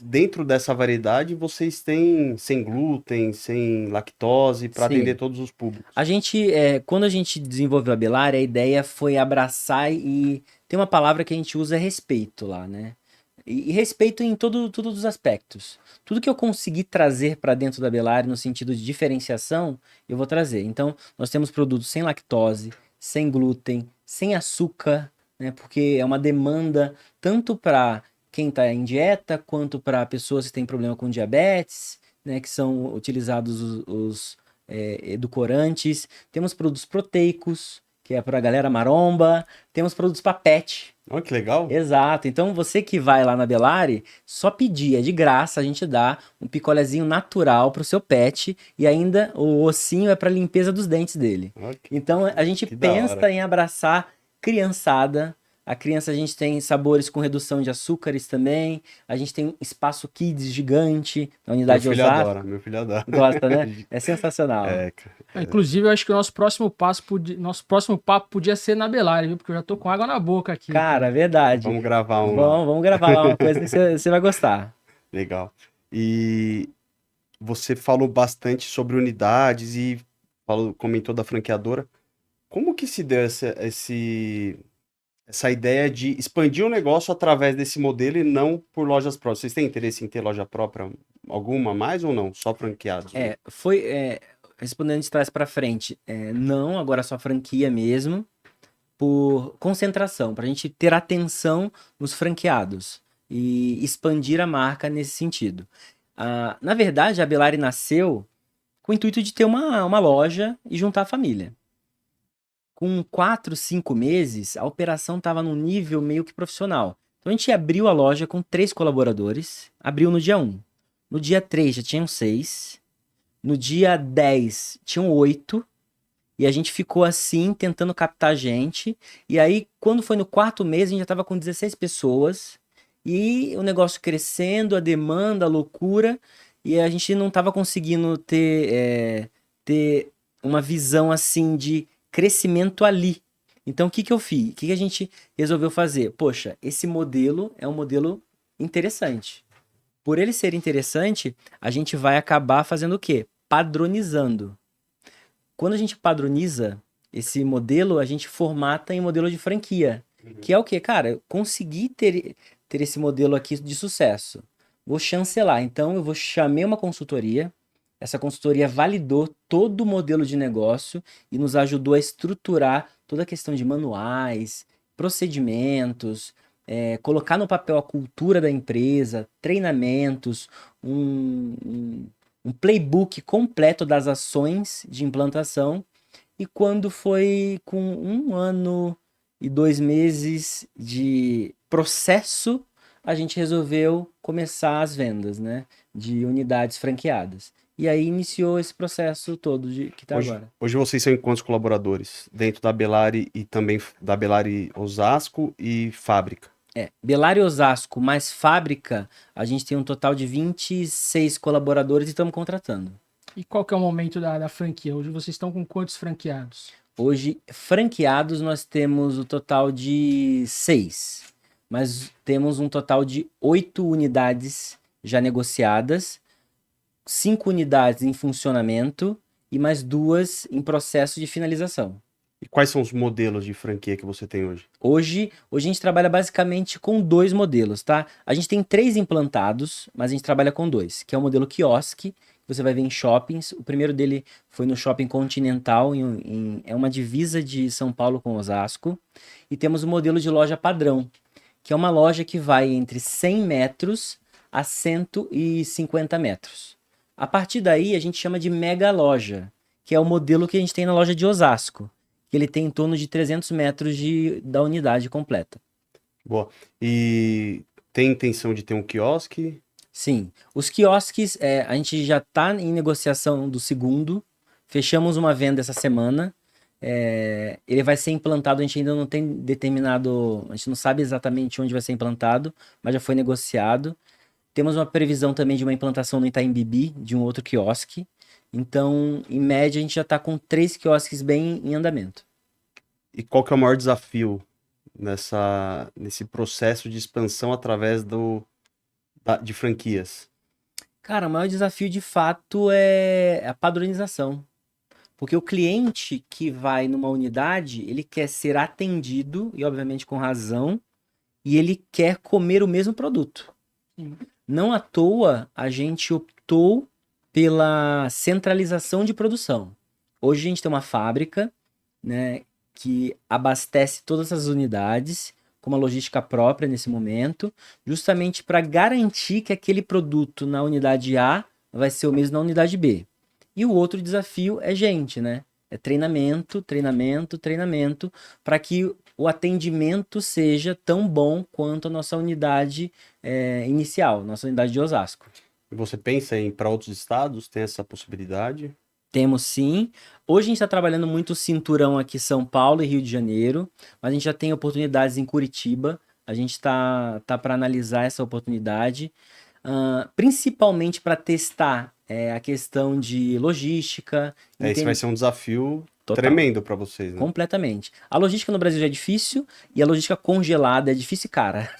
dentro dessa variedade, vocês têm sem glúten, sem lactose, para Sim. atender todos os públicos. A gente, quando a gente desenvolveu a Belari, a ideia foi abraçar e tem uma palavra que a gente usa, é respeito lá, né? E respeito em todos os aspectos. Tudo que eu conseguir trazer para dentro da Belari no sentido de diferenciação, eu vou trazer. Então, nós temos produtos sem lactose, sem glúten, sem açúcar, né? Porque é uma demanda tanto para quem está em dieta, quanto para pessoas que têm problema com diabetes, né? Que são utilizados os edulcorantes. Temos produtos proteicos, que é para a galera maromba. Temos produtos para pet. Olha que legal. Exato. Então, você que vai lá na Belari, só pedir, é de graça, a gente dá um picolézinho natural pro seu pet e ainda o ossinho é para limpeza dos dentes dele. Olha Então, a gente que da hora. pensa em abraçar criançada. A criança, a gente tem sabores com redução de açúcares também. A gente tem um espaço kids gigante na unidade Meu filho Osasco. adora, meu filho adora. Gosta, né? É sensacional. É, cara. Inclusive, eu acho que o nosso nosso próximo papo podia ser na Belari, viu? Porque eu já tô com água na boca aqui. Cara, verdade. Vamos gravar um lá. Vamos gravar lá uma coisa que você vai gostar. Legal. E você falou bastante sobre unidades e comentou da franqueadora. Como que se deu essa ideia de expandir o negócio através desse modelo e não por lojas próprias? Vocês têm interesse em ter loja própria alguma mais ou não? Só franqueados? Respondendo de trás para frente, não, agora só franquia mesmo, por concentração, para a gente ter atenção nos franqueados e expandir a marca nesse sentido. Na verdade, a Belari nasceu com o intuito de ter uma loja e juntar a família. Com 4, 5 meses, a operação estava num nível meio que profissional. Então a gente abriu a loja com 3 colaboradores, abriu no dia 1. No dia 3 já tinham 6, no dia 10 tinham 8, e a gente ficou assim, tentando captar gente. E aí, quando foi no 4º mês, a gente já estava com 16 pessoas, e o negócio crescendo, a demanda, a loucura, e a gente não estava conseguindo ter uma visão assim de crescimento ali. Então, o que eu fiz? O que a gente resolveu fazer? Poxa, esse modelo é um modelo interessante. Por ele ser interessante, a gente vai acabar fazendo o quê? Padronizando. Quando a gente padroniza esse modelo, a gente formata em modelo de franquia. Que é o quê? Cara, eu consegui ter esse modelo aqui de sucesso. Vou chancelar. Então, eu chamei uma consultoria. Essa consultoria validou todo o modelo de negócio e nos ajudou a estruturar toda a questão de manuais, procedimentos, colocar no papel a cultura da empresa, treinamentos, um playbook completo das ações de implantação. E quando foi com 1 ano e 2 meses de processo, a gente resolveu começar as vendas, né, de unidades franqueadas. E aí iniciou esse processo todo que está agora. Hoje vocês são em quantos colaboradores? Dentro da Belari e também da Belari Osasco e fábrica? Belari Osasco mais fábrica, a gente tem um total de 26 colaboradores e estamos contratando. E qual que é o momento da franquia? Hoje vocês estão com quantos franqueados? Hoje, franqueados, nós temos o total de 6. Mas temos um total de 8 unidades já negociadas, 5 unidades em funcionamento e mais 2 em processo de finalização. E quais são os modelos de franquia que você tem hoje? Hoje a gente trabalha basicamente com 2 modelos, tá? A gente tem 3 implantados, mas a gente trabalha com 2, que é o modelo quiosque, que você vai ver em shoppings. O primeiro dele foi no Shopping Continental, é uma divisa de São Paulo com Osasco. E temos o modelo de loja padrão, que é uma loja que vai entre 100 metros a 150 metros. A partir daí, a gente chama de mega loja, que é o modelo que a gente tem na loja de Osasco, que ele tem em torno de 300 metros da unidade completa. Boa. E tem intenção de ter um quiosque? Sim. Os quiosques, a gente já está em negociação do segundo. Fechamos uma venda essa semana. Ele vai ser implantado, a gente ainda não tem determinado, a gente não sabe exatamente onde vai ser implantado, mas já foi negociado. Temos uma previsão também de uma implantação no Itaim Bibi, de um outro quiosque. Então, em média, a gente já está com 3 quiosques bem em andamento. E qual que é o maior desafio nesse processo de expansão através de franquias? Cara, o maior desafio, de fato, é a padronização. Porque o cliente que vai numa unidade, ele quer ser atendido, e obviamente com razão, e ele quer comer o mesmo produto. Sim. Não à toa, a gente optou pela centralização de produção. Hoje a gente tem uma fábrica, né, que abastece todas as unidades com uma logística própria nesse momento, justamente para garantir que aquele produto na unidade A vai ser o mesmo na unidade B. E o outro desafio é gente, né? É treinamento, treinamento, treinamento, para que o atendimento seja tão bom quanto a nossa unidade inicial, nossa unidade de Osasco. E você pensa em ir para outros estados? Tem essa possibilidade? Temos sim. Hoje a gente está trabalhando muito o cinturão aqui São Paulo e Rio de Janeiro, mas a gente já tem oportunidades em Curitiba. A gente está para analisar essa oportunidade, principalmente para testar a questão de logística. Esse vai ser um desafio Total. tremendo para vocês, né? Completamente. A logística no Brasil já é difícil e a logística congelada é difícil e cara.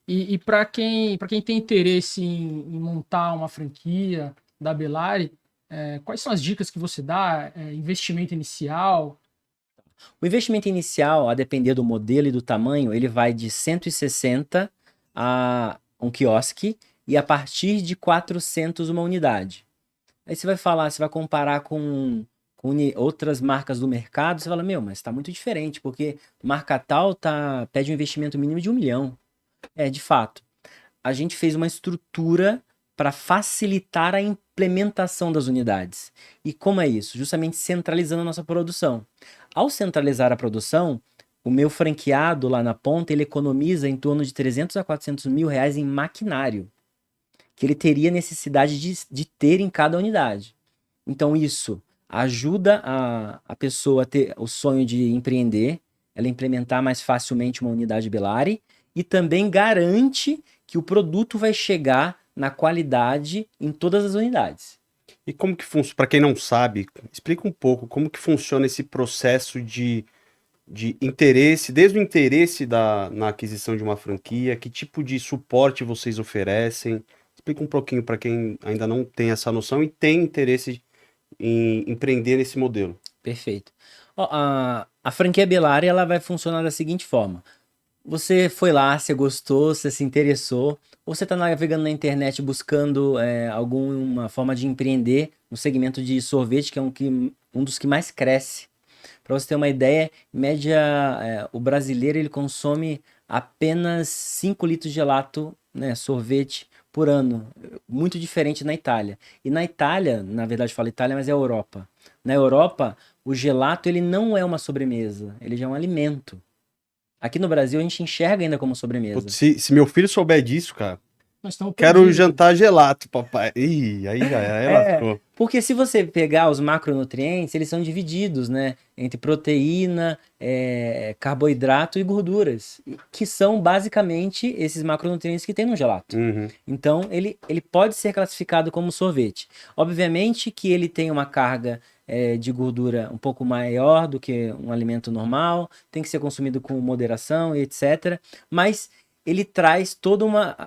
E para quem tem interesse em montar uma franquia da Bellari, quais são as dicas que você dá? Investimento inicial? O investimento inicial, a depender do modelo e do tamanho, ele vai de 160 a um quiosque e a partir de 400 uma unidade. Aí você vai falar, você vai comparar com outras marcas do mercado, você fala, meu, mas está muito diferente, porque marca tal pede um investimento mínimo de 1 milhão. De fato. A gente fez uma estrutura para facilitar a implementação das unidades. E como é isso? Justamente centralizando a nossa produção. Ao centralizar a produção, o meu franqueado lá na ponta, ele economiza em torno de 300 a 400 mil reais em maquinário, que ele teria necessidade de ter em cada unidade. Então isso ajuda a pessoa a ter o sonho de empreender, ela implementar mais facilmente uma unidade Bellari, e também garante que o produto vai chegar na qualidade em todas as unidades. E como que funciona, para quem não sabe, explica um pouco como que funciona esse processo de interesse, desde o interesse na aquisição de uma franquia, que tipo de suporte vocês oferecem? Explica um pouquinho para quem ainda não tem essa noção e tem interesse em empreender nesse modelo. Perfeito. A franquia Bellari, ela vai funcionar da seguinte forma. Você foi lá, você gostou, você se interessou, ou você está navegando na internet buscando alguma forma de empreender no segmento de sorvete, que é um dos que mais cresce. Para você ter uma ideia, em média, o brasileiro ele consome apenas 5 litros de gelato, né, sorvete, por ano. Muito diferente na Itália. E na Itália, na verdade eu falo Itália, mas é Europa. Na Europa, o gelato ele não é uma sobremesa, ele já é um alimento. Aqui no Brasil a gente enxerga ainda como sobremesa. Putz, se meu filho souber disso, cara, Nós estamos quero perdidos. jantar gelato, papai. Ih, aí já lascou. Porque se você pegar os macronutrientes, eles são divididos, né, entre proteína, carboidrato e gorduras, que são basicamente esses macronutrientes que tem no gelato. Uhum. Então, ele pode ser classificado como sorvete. Obviamente que ele tem uma carga de gordura um pouco maior do que um alimento normal, tem que ser consumido com moderação e etc. Mas ele traz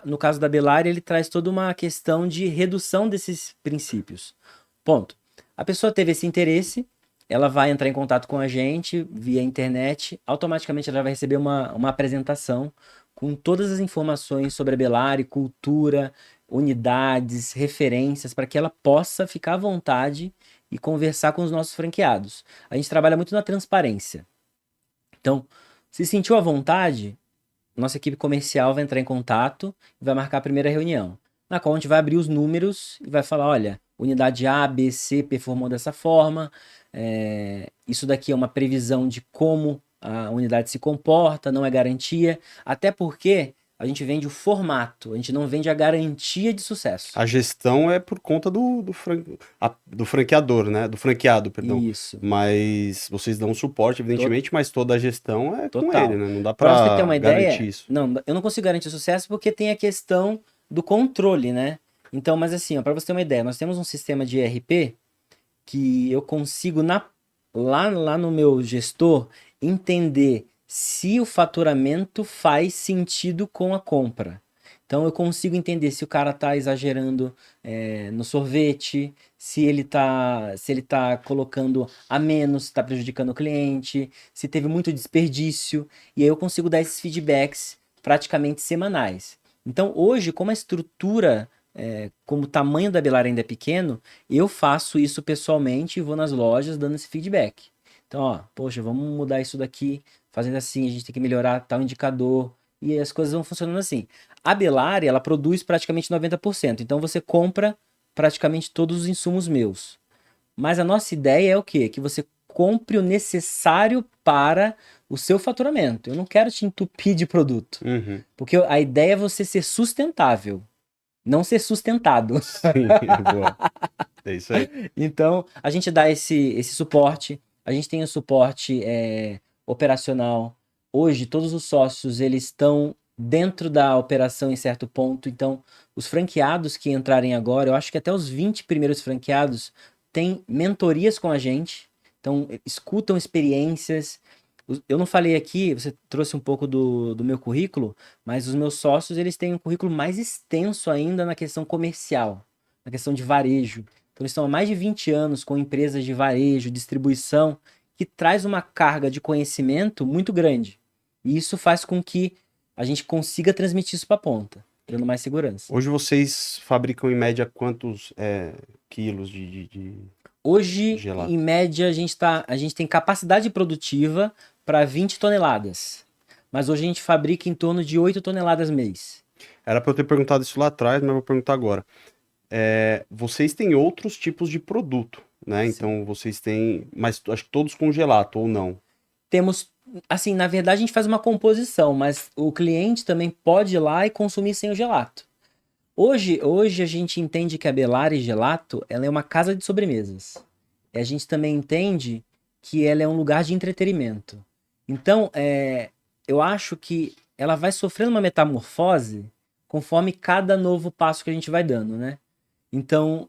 no caso da Bellari, ele traz toda uma questão de redução desses princípios. Ponto. A pessoa teve esse interesse, ela vai entrar em contato com a gente via internet, automaticamente ela vai receber uma apresentação com todas as informações sobre a Bellari, cultura, unidades, referências, para que ela possa ficar à vontade e conversar com os nossos franqueados. A gente trabalha muito na transparência. Então, se sentiu à vontade, nossa equipe comercial vai entrar em contato e vai marcar a primeira reunião, na qual a gente vai abrir os números e vai falar, olha, unidade A, B, C performou dessa forma, isso daqui é uma previsão de como a unidade se comporta, não é garantia, até porque a gente vende o formato, a gente não vende a garantia de sucesso. A gestão é por conta do franqueador, né? Do franqueado, perdão. Isso. Mas vocês dão suporte, evidentemente, mas toda a gestão é com Total. ele, né? Não dá Pra você pra ter uma garantir ideia, isso. não, eu não consigo garantir sucesso porque tem a questão do controle, né? Então, mas assim, para você ter uma ideia, nós temos um sistema de ERP que eu consigo lá no meu gestor entender se o faturamento faz sentido com a compra. Então eu consigo entender se o cara tá exagerando no sorvete, se ele tá colocando a menos, se tá prejudicando o cliente, se teve muito desperdício, e aí eu consigo dar esses feedbacks praticamente semanais. Então, hoje, como a estrutura, como o tamanho da Belar ainda é pequeno, eu faço isso pessoalmente e vou nas lojas dando esse feedback. Então, ó, poxa, vamos mudar isso daqui, fazendo assim, a gente tem que melhorar tal indicador, e as coisas vão funcionando assim. A Belari, ela produz praticamente 90%, então você compra praticamente todos os insumos meus. Mas a nossa ideia é o quê? Que você compre o necessário para o seu faturamento. Eu não quero te entupir de produto, Uhum. porque a ideia é você ser sustentável, não ser sustentado. Sim, boa. É isso aí. Então, a gente dá esse suporte, a gente tem o suporte operacional. Hoje, todos os sócios, eles estão dentro da operação em certo ponto. Então, os franqueados que entrarem agora, eu acho que até os 20 primeiros franqueados têm mentorias com a gente. Então, escutam experiências. Eu não falei aqui, você trouxe um pouco do meu currículo, mas os meus sócios, eles têm um currículo mais extenso ainda na questão comercial, na questão de varejo. Então, eles estão há mais de 20 anos com empresas de varejo, distribuição, que traz uma carga de conhecimento muito grande. E isso faz com que a gente consiga transmitir isso para a ponta, dando mais segurança. Hoje vocês fabricam em média quantos quilos de Hoje, gelato? em média, a gente tem capacidade produtiva para 20 toneladas. Mas hoje a gente fabrica em torno de 8 toneladas mês. Era para eu ter perguntado isso lá atrás, mas eu vou perguntar agora. Vocês têm outros tipos de produto, né? Sim. Então vocês têm, mas acho que todos com gelato ou não? Temos, assim, na verdade a gente faz uma composição, mas o cliente também pode ir lá e consumir sem o gelato. Hoje a gente entende que a Belari Gelato, ela é uma casa de sobremesas. E a gente também entende que ela é um lugar de entretenimento. Então, eu acho que ela vai sofrendo uma metamorfose conforme cada novo passo que a gente vai dando, né? Então,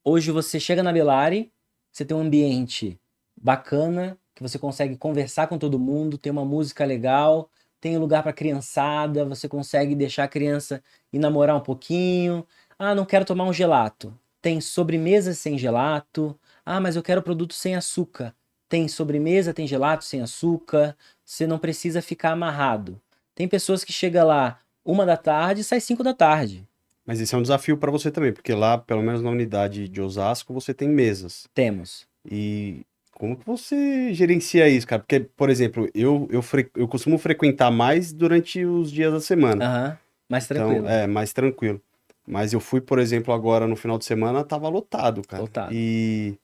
hoje você chega na Belari, você tem um ambiente bacana, que você consegue conversar com todo mundo, tem uma música legal, tem lugar para criançada, você consegue deixar a criança ir namorar um pouquinho. Ah, não quero tomar um gelato. Tem sobremesa sem gelato. Ah, mas eu quero produto sem açúcar. Tem sobremesa, tem gelato sem açúcar. Você não precisa ficar amarrado. Tem pessoas que chegam lá 1 da tarde e sai 5 da tarde. Mas isso é um desafio para você também, porque lá, pelo menos na unidade de Osasco, você tem mesas. Temos. E como que você gerencia isso, cara? Porque, por exemplo, eu costumo frequentar mais durante os dias da semana. Aham, mais Então, tranquilo. mais tranquilo. Mas eu fui, por exemplo, agora no final de semana, tava lotado, cara. Lotado. E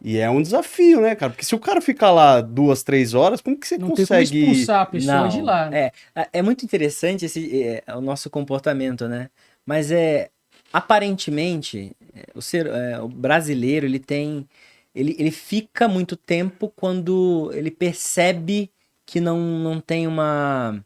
é um desafio, né, cara? Porque se o cara ficar lá 2, 3 horas, como que você Não tem como consegue... expulsar a pessoa de Não, lá, né? é muito interessante o nosso comportamento, né? Mas aparentemente, o brasileiro, ele fica muito tempo quando ele percebe que não tem uma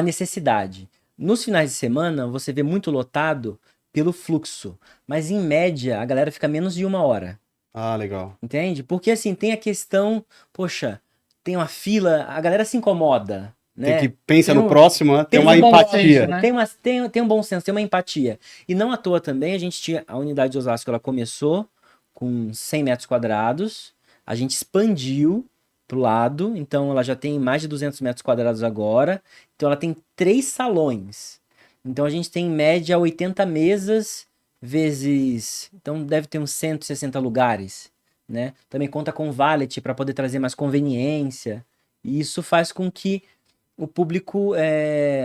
necessidade. Nos finais de semana, você vê muito lotado pelo fluxo, mas em média, a galera fica menos de 1 hora. Ah, legal. Entende? Porque assim, tem a questão, poxa, tem uma fila, a galera se incomoda, né? Tem que pensar Tem no um- próximo, né? Tem tem uma um bom empatia. senso, né? Tem um bom senso, tem uma empatia. E não à toa também, a gente tinha, a unidade de Osasco, ela começou com 100 metros quadrados, a gente expandiu pro lado, então ela já tem mais de 200 metros quadrados agora, então ela tem 3 salões. Então a gente tem em média 80 mesas vezes, então deve ter uns 160 lugares, né? Também conta com valet para poder trazer mais conveniência, e isso faz com que o público,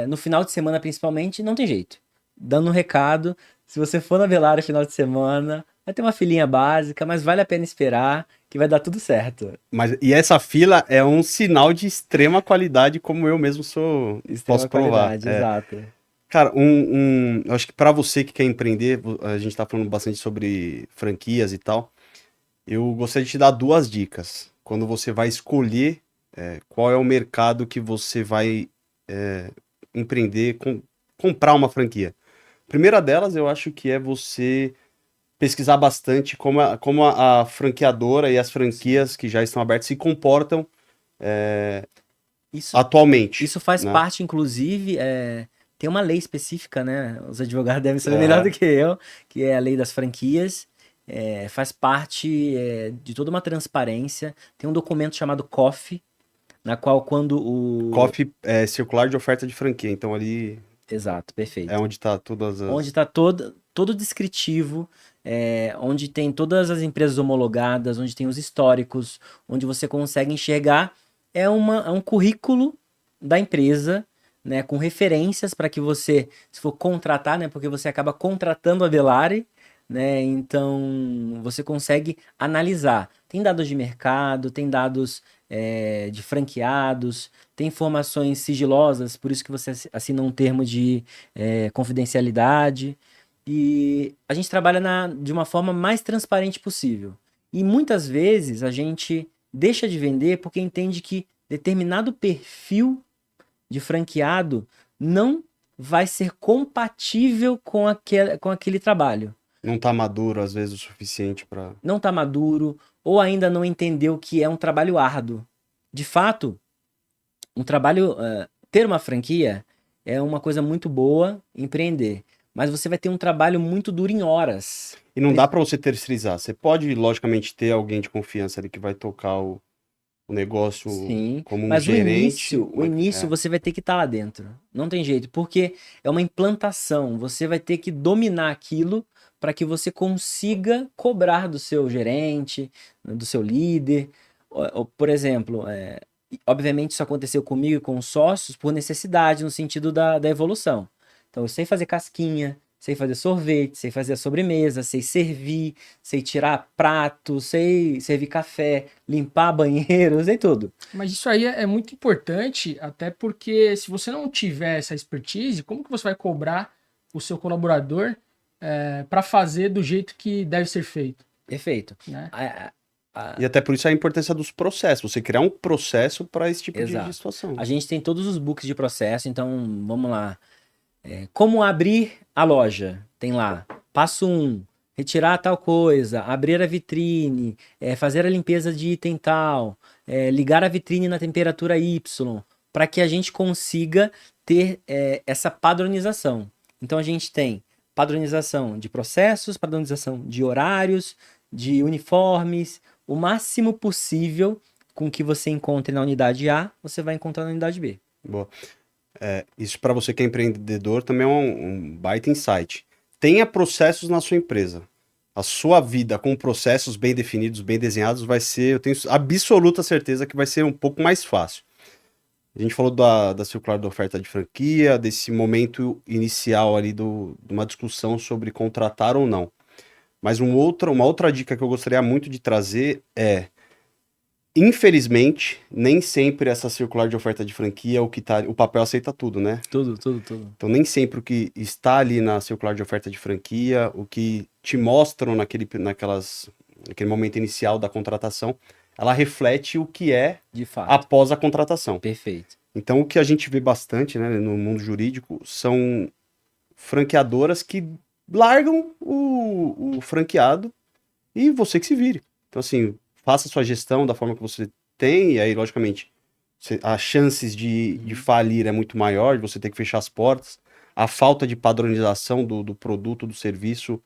no final de semana principalmente, não tem jeito. Dando um recado, se você for na Belara final de semana, vai ter uma filinha básica, mas vale a pena esperar, que vai dar tudo certo. E essa fila é um sinal de extrema qualidade, como eu mesmo posso provar. Qualidade, exato. Cara, eu acho que para você que quer empreender, a gente tá falando bastante sobre franquias e tal, eu gostaria de te dar 2 dicas. Quando você vai escolher qual é o mercado que você vai empreender, comprar uma franquia. Primeira delas, eu acho que é você pesquisar bastante como a franqueadora e as franquias que já estão abertas se comportam atualmente. Isso faz né? parte, inclusive, tem uma lei específica, né? Os advogados devem saber É. melhor do que eu, que é a lei das franquias. Faz parte de toda uma transparência. Tem um documento chamado COF. na qual quando o... Coffee é circular de oferta de franquia, então ali Exato, perfeito. é onde tá todas as... Onde está todo descritivo, onde tem todas as empresas homologadas, onde tem os históricos, onde você consegue enxergar, é um currículo da empresa, né, com referências para que você, se for contratar, né, porque você acaba contratando a Velari, né, então você consegue analisar. Tem dados de mercado, tem dados de franqueados, tem informações sigilosas, por isso que você assina um termo de confidencialidade. E a gente trabalha de uma forma mais transparente possível. E muitas vezes a gente deixa de vender porque entende que determinado perfil de franqueado não vai ser compatível com aquele trabalho. Não tá maduro, às vezes, o suficiente para... Não está maduro ou ainda não entendeu que é um trabalho árduo. De fato, ter uma franquia é uma coisa muito boa, empreender. Mas você vai ter um trabalho muito duro em horas. E não dá para você terceirizar. Você pode, logicamente, ter alguém de confiança ali que vai tocar o negócio Sim, como um mas gerente. o início você vai ter que estar lá dentro. Não tem jeito, porque é uma implantação. Você vai ter que dominar aquilo para que você consiga cobrar do seu gerente, do seu líder. Por exemplo, obviamente isso aconteceu comigo e com os sócios por necessidade, no sentido da evolução. Então eu sei fazer casquinha, sei fazer sorvete, sei fazer a sobremesa, sei servir, sei tirar prato, sei servir café, limpar banheiro, sei tudo. Mas isso aí é muito importante, até porque se você não tiver essa expertise, como que você vai cobrar o seu colaborador para fazer do jeito que deve ser feito? Perfeito. Né? E até por isso a importância dos processos. Você criar um processo para esse tipo de Exato. situação. A gente tem todos os books de processo, então vamos lá. Como abrir a loja? Tem lá. Passo 1. Retirar tal coisa, abrir a vitrine, fazer a limpeza de item tal, ligar a vitrine na temperatura Y, para que a gente consiga ter essa padronização. Então a gente tem padronização de processos, padronização de horários, de uniformes, o máximo possível com que você encontre na unidade A, você vai encontrar na unidade B. Boa. Isso para você que é empreendedor também é um baita insight. Tenha processos na sua empresa. A sua vida com processos bem definidos, bem desenhados, vai ser, eu tenho absoluta certeza que vai ser um pouco mais fácil. A gente falou da circular da oferta de franquia, desse momento inicial ali de uma discussão sobre contratar ou não. Mas uma outra dica que eu gostaria muito de trazer é: infelizmente, nem sempre essa circular de oferta de franquia, o papel aceita tudo, né? Tudo. Então, nem sempre o que está ali na circular de oferta de franquia, o que te mostram naquele momento inicial da contratação, ela reflete o que é De fato. após a contratação. Perfeito. Então, o que a gente vê bastante, né, no mundo jurídico são franqueadoras que largam o franqueado e você que se vire. Então, assim, faça sua gestão da forma que você tem, e aí, logicamente, as chances de falir é muito maior, de você ter que fechar as portas. A falta de padronização do produto, do serviço,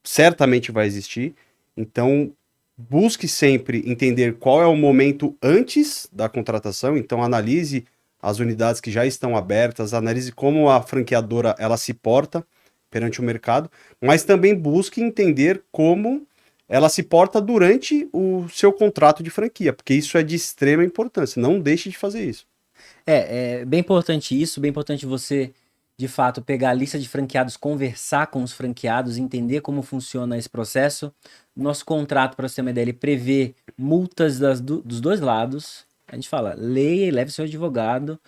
certamente vai existir. Então, busque sempre entender qual é o momento antes da contratação. Então, analise as unidades que já estão abertas, analise como a franqueadora ela se porta perante o mercado, mas também busque entender como ela se porta durante o seu contrato de franquia, porque isso é de extrema importância. Não deixe de fazer isso. É bem importante isso, bem importante você, de fato, pegar a lista de franqueados, conversar com os franqueados, entender como funciona esse processo. Nosso contrato, para você ter uma ideia, ele prevê multas dos dois lados. A gente fala, leia e leve seu advogado.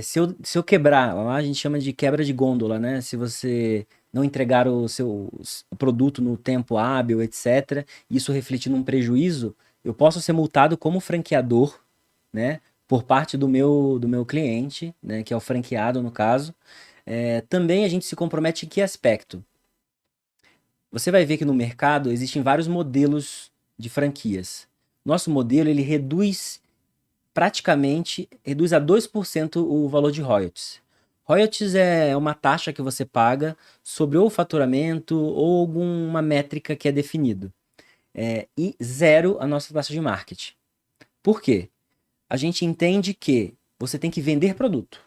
Se eu quebrar, lá a gente chama de quebra de gôndola, né? Se você não entregar o produto no tempo hábil, etc., isso refletir num prejuízo, eu posso ser multado como franqueador, né? Por parte do meu cliente, né? Que é o franqueado, no caso. Também a gente se compromete em que aspecto? Você vai ver que no mercado existem vários modelos de franquias. Nosso modelo, ele reduz a 2% o valor de royalties. Royalties é uma taxa que você paga sobre ou faturamento ou alguma métrica que é definido. E zero a nossa taxa de marketing. Por quê? a gente entende que você tem que vender produto.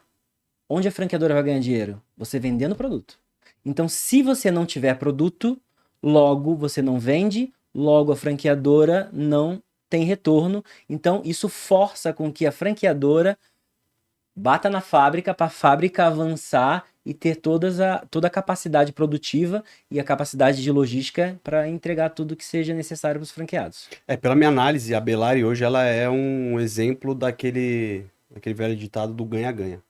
Onde a franqueadora vai ganhar dinheiro? Você vendendo produto. Então, se você não tiver produto, logo você não vende, logo a franqueadora não tem retorno. Então, isso força com que a franqueadora bata na fábrica para a fábrica avançar e ter toda a capacidade produtiva e a capacidade de logística para entregar tudo que seja necessário para os franqueados. Pela minha análise, a Belari hoje ela é um exemplo daquele velho ditado do ganha-ganha,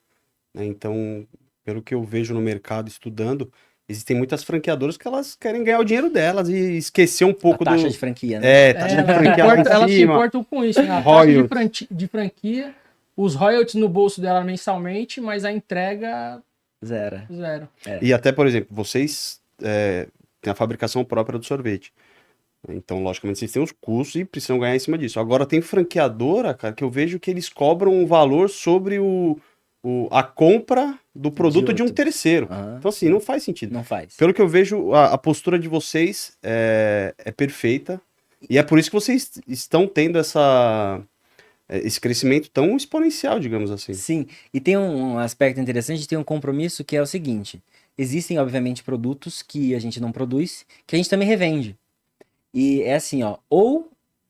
né? Então, pelo que eu vejo no mercado estudando, existem muitas franqueadoras que elas querem ganhar o dinheiro delas e esquecer um pouco A taxa de franquia, né? taxa de franquia lá em Elas se cima. importam com isso, né? A taxa Royalties. de franquia, os royalties no bolso dela mensalmente, mas a entrega Zero. zero. E até, por exemplo, vocês têm a fabricação própria do sorvete. Então, logicamente, vocês têm os custos e precisam ganhar em cima disso. Agora, tem franqueadora, cara, que eu vejo que eles cobram um valor sobre a compra do produto de um outro. terceiro. Aham. Então, assim, não faz sentido. Não faz. Pelo que eu vejo, a postura de vocês é perfeita. E é por isso que vocês estão tendo esse crescimento tão exponencial, digamos assim. Sim, e tem um aspecto interessante de ter um compromisso que é o seguinte: existem, obviamente, produtos que a gente não produz, que a gente também revende. E é assim, ó, ou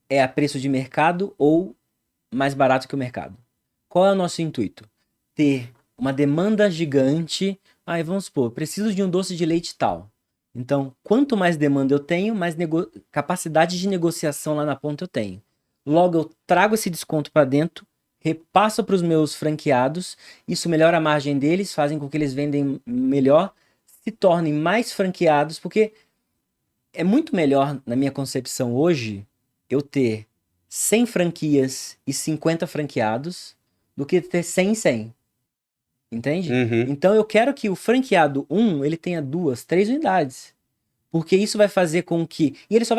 é a preço de mercado ou mais barato que o mercado. Qual é o nosso intuito? Ter uma demanda gigante. Aí vamos supor, preciso de um doce de leite tal. Então, quanto mais demanda eu tenho, mais capacidade de negociação lá na ponta eu tenho. Logo, eu trago esse desconto para dentro, repasso para os meus franqueados, isso melhora a margem deles, fazem com que eles vendem melhor, se tornem mais franqueados, porque é muito melhor, na minha concepção hoje, eu ter 100 franquias e 50 franqueados do que ter 100 e 100. Entende? Uhum. Então eu quero que o franqueado 1, ele tenha 2, 3 unidades. Porque isso vai fazer com que... E ele só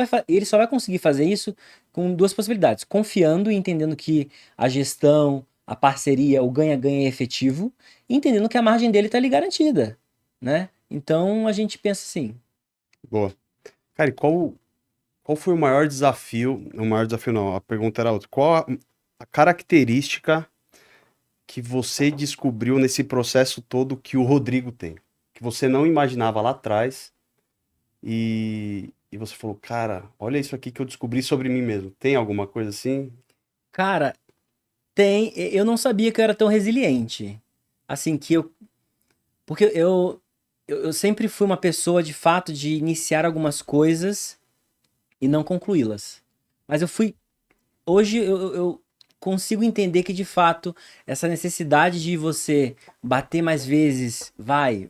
vai conseguir fazer isso com duas possibilidades. Confiando e entendendo que a gestão, a parceria, o ganha-ganha é efetivo. E entendendo que a margem dele está ali garantida. Né? Então a gente pensa assim. Boa. Cara, e qual foi o maior desafio? O maior desafio não, a pergunta era outra. Qual a característica que você descobriu nesse processo todo que o Rodrigo tem? Que você não imaginava lá atrás e você falou, cara, olha isso aqui que eu descobri sobre mim mesmo. Tem alguma coisa assim? Cara, tem... Eu não sabia que eu era tão resiliente. Assim, que eu... Porque eu sempre fui uma pessoa, de fato, de iniciar algumas coisas e não concluí-las. Mas eu fui... Hoje eu consigo entender que, de fato, essa necessidade de você bater mais vezes, vai,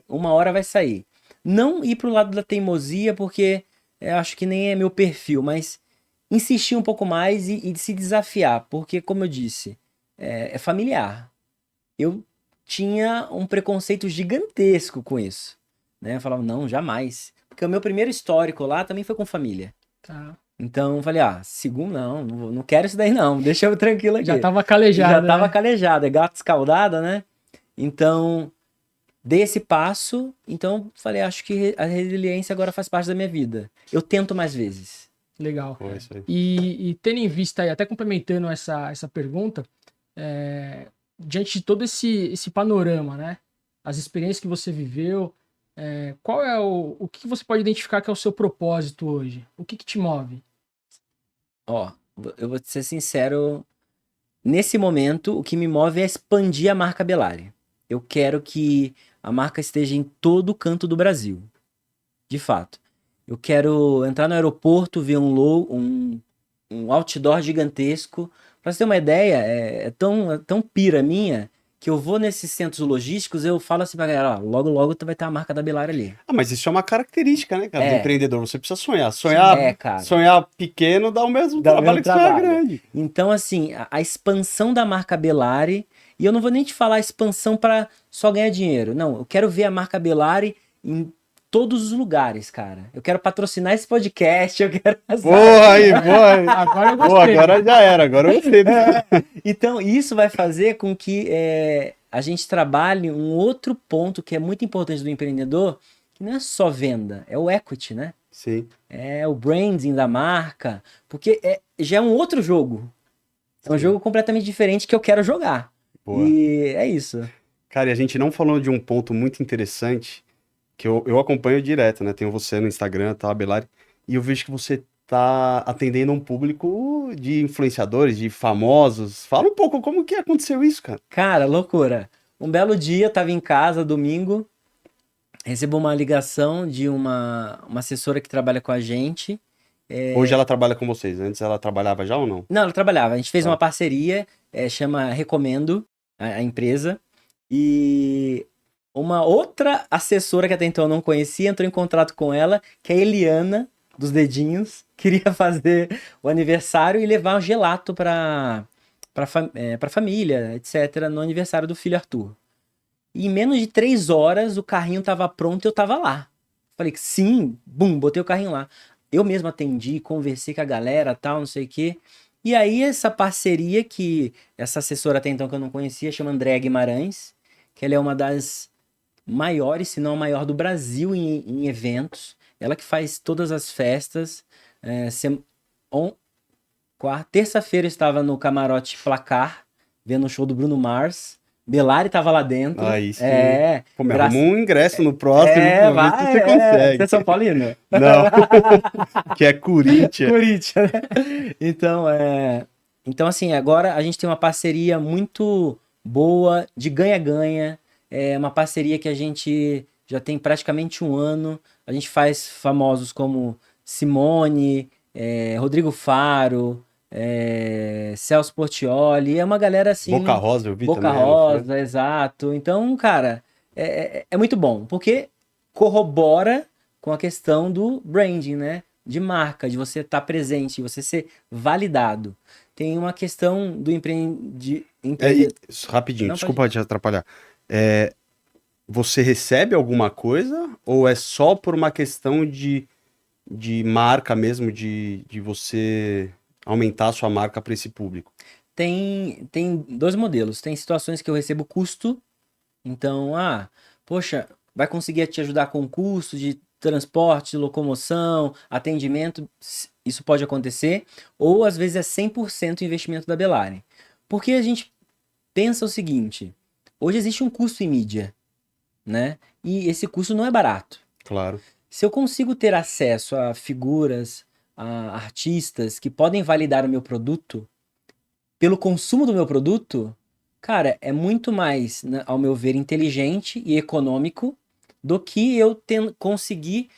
uma hora vai sair. Não ir pro lado da teimosia, porque eu acho que nem é meu perfil, mas insistir um pouco mais e se desafiar, porque, como eu disse, é familiar. Eu tinha um preconceito gigantesco com isso, né? Eu falava, não, jamais. Porque o meu primeiro histórico lá também foi com família. Tá. Então eu falei, segundo, não quero isso daí não, deixa eu tranquilo aqui. Já tava calejado. Já tava calejado, é gato escaldada, né? Então, dei esse passo, então falei, acho que a resiliência agora faz parte da minha vida. Eu tento mais vezes. Legal. Pô, isso aí. E tendo em vista aí, até complementando essa pergunta, diante de todo esse panorama, né? As experiências que você viveu, qual é o que você pode identificar que é o seu propósito hoje? O que te move? Ó, eu vou ser sincero, nesse momento o que me move é expandir a marca Belari. Eu quero que a marca esteja em todo canto do Brasil. De fato. Eu quero entrar no aeroporto, ver um outdoor gigantesco. Pra você ter uma ideia, é tão pira minha que eu vou nesses centros logísticos, eu falo assim pra galera, logo logo tu vai ter a marca da Belari ali. Mas isso é uma característica, né, cara, do empreendedor. Você precisa sonhar. Cara. Sonhar pequeno dá o mesmo Dá o trabalho mesmo que sonhar trabalho. grande. Então, assim, a expansão da marca Belari, e eu não vou nem te falar expansão para só ganhar dinheiro. Não, eu quero ver a marca Belari em todos os lugares, cara. Eu quero patrocinar esse podcast, eu quero... Boa aí, boa aí. Agora eu Pô, gostei. agora já era, agora eu gostei. Então, isso vai fazer com que a gente trabalhe um outro ponto que é muito importante do empreendedor, que não é só venda, é o equity, né? Sim. É o branding da marca, porque já é um outro jogo. É um jogo completamente diferente que eu quero jogar. Boa. E é isso. Cara, e a gente não falou de um ponto muito interessante que eu acompanho direto, né? Tenho você no Instagram, tá, Belari? E eu vejo que você tá atendendo um público de influenciadores, de famosos. Fala um pouco como que aconteceu isso, cara. Cara, loucura. Um belo dia, tava em casa, domingo, recebo uma ligação de uma assessora que trabalha com a gente. Hoje ela trabalha com vocês, antes ela trabalhava já ou não? Não, ela trabalhava. A gente fez Tá. uma parceria, chama Recomendo, a empresa. E uma outra assessora que até então eu não conhecia entrou em contato com ela, que é a Eliana, dos Dedinhos, queria fazer o aniversário e levar um gelato pra família, etc., no aniversário do filho Arthur. E em menos de 3 horas o carrinho tava pronto e eu tava lá. Falei que sim, bum, botei o carrinho lá. Eu mesmo atendi, conversei com a galera, tal, não sei o quê. E aí essa parceria que essa assessora até então que eu não conhecia, chama Andréa Guimarães, que ela é uma das maiores, se não a maior do Brasil em eventos. Ela que faz todas as festas. Terça-feira eu estava no Camarote Placar, vendo o show do Bruno Mars. Belari tava lá dentro. Aí sim. É. Pô, me arruma um ingresso no próximo, pra ver se você consegue. Você é São Paulino? Não, que é Corinthians. Corinthians, né? Então, assim, agora a gente tem uma parceria muito boa, de ganha-ganha. É uma parceria que a gente já tem praticamente 1 ano. A gente faz famosos como Simone, Rodrigo Faro, Celso Portiolli. É uma galera assim. Boca Rosa, eu vi Boca também. Rosa, exato. Então, cara, é muito bom, porque corrobora com a questão do branding, né? De marca, de você estar presente, de você ser validado. Tem uma questão do Rapidinho, Não, desculpa te atrapalhar. Você recebe alguma coisa ou é só por uma questão de marca mesmo, de você aumentar a sua marca para esse público? Tem 2 modelos. Tem situações que eu recebo custo. Então, poxa, vai conseguir te ajudar com custo de transporte, de locomoção, atendimento. Isso pode acontecer. Ou às vezes é 100% investimento da Belari. Porque a gente pensa o seguinte: hoje existe um custo em mídia, né? E esse custo não é barato. Claro. Se eu consigo ter acesso a figuras, a artistas que podem validar o meu produto, pelo consumo do meu produto, cara, é muito mais, né, ao meu ver, inteligente e econômico do que eu conseguir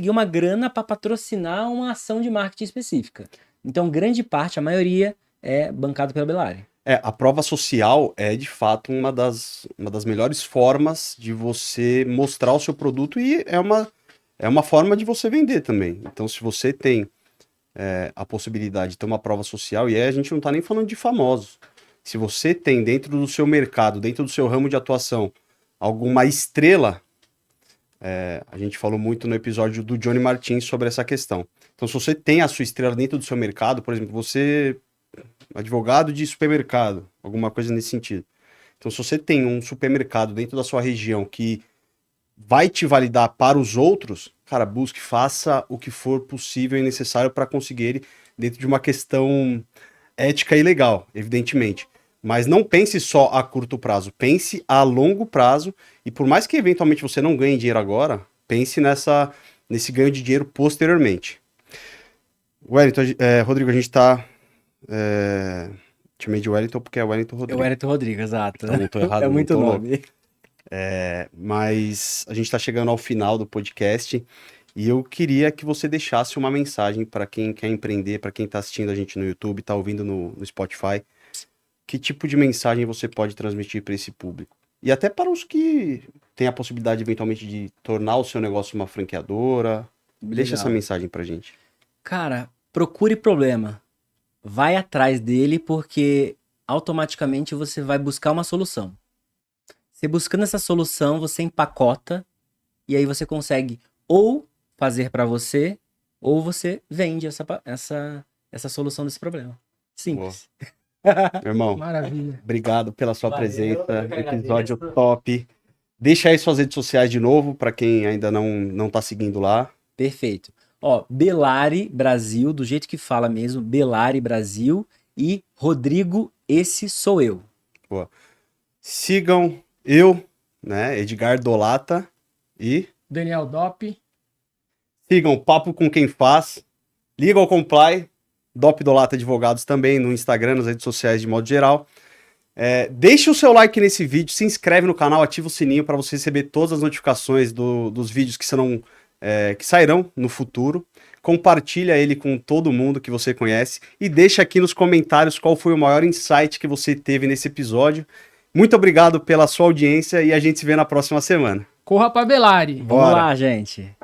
uma grana para patrocinar uma ação de marketing específica. Então, grande parte, a maioria, é bancado pela Belari. A prova social é de fato uma das melhores formas de você mostrar o seu produto e é uma forma de você vender também. Então, se você tem a possibilidade de ter uma prova social, e aí a gente não tá nem falando de famosos. Se você tem dentro do seu mercado, dentro do seu ramo de atuação, alguma estrela, a gente falou muito no episódio do Johnny Martins sobre essa questão. Então, se você tem a sua estrela dentro do seu mercado, por exemplo, você advogado de supermercado, alguma coisa nesse sentido. Então, se você tem um supermercado dentro da sua região que vai te validar para os outros, cara, busque, faça o que for possível e necessário para conseguir ele dentro de uma questão ética e legal, evidentemente. Mas não pense só a curto prazo, pense a longo prazo e por mais que eventualmente você não ganhe dinheiro agora, pense nesse ganho de dinheiro posteriormente. Wellington, Rodrigo, a gente tá... chamei de Wellington porque é Wellington Rodrigo. É o Wellington Rodrigo, exato. Então, não tô errado, É não muito tô nome. Mas a gente está chegando ao final do podcast e eu queria que você deixasse uma mensagem para quem quer empreender, para quem está assistindo a gente no YouTube, está ouvindo no Spotify. Que tipo de mensagem você pode transmitir para esse público? E até para os que têm a possibilidade, eventualmente, de tornar o seu negócio uma franqueadora. Deixa essa mensagem para gente. Cara, procure problema. Vai atrás dele porque automaticamente você vai buscar uma solução. Você buscando essa solução, você empacota e aí você consegue ou fazer para você ou você vende essa solução desse problema. Simples. Meu irmão, Maravilha. obrigado pela sua Valeu, presença. eu que Episódio agradeço. top. Deixa aí suas redes sociais de novo para quem ainda não tá seguindo lá. Perfeito. Ó, Belari Brasil, do jeito que fala mesmo, Belari Brasil, e Rodrigo, esse sou eu. Sigam eu, né, Edgar Dolata, e Daniel Dopp. sigam Papo com Quem Faz, Legal Comply, Dop Dolata Advogados também no Instagram, nas redes sociais de modo geral. Deixe o seu like nesse vídeo, se inscreve no canal, ativa o sininho para você receber todas as notificações dos vídeos que sairão no futuro. Compartilha ele com todo mundo que você conhece e deixa aqui nos comentários qual foi o maior insight que você teve nesse episódio. Muito obrigado pela sua audiência e a gente se vê na próxima semana. Corra pra Belari. Vamos Bora. lá, gente.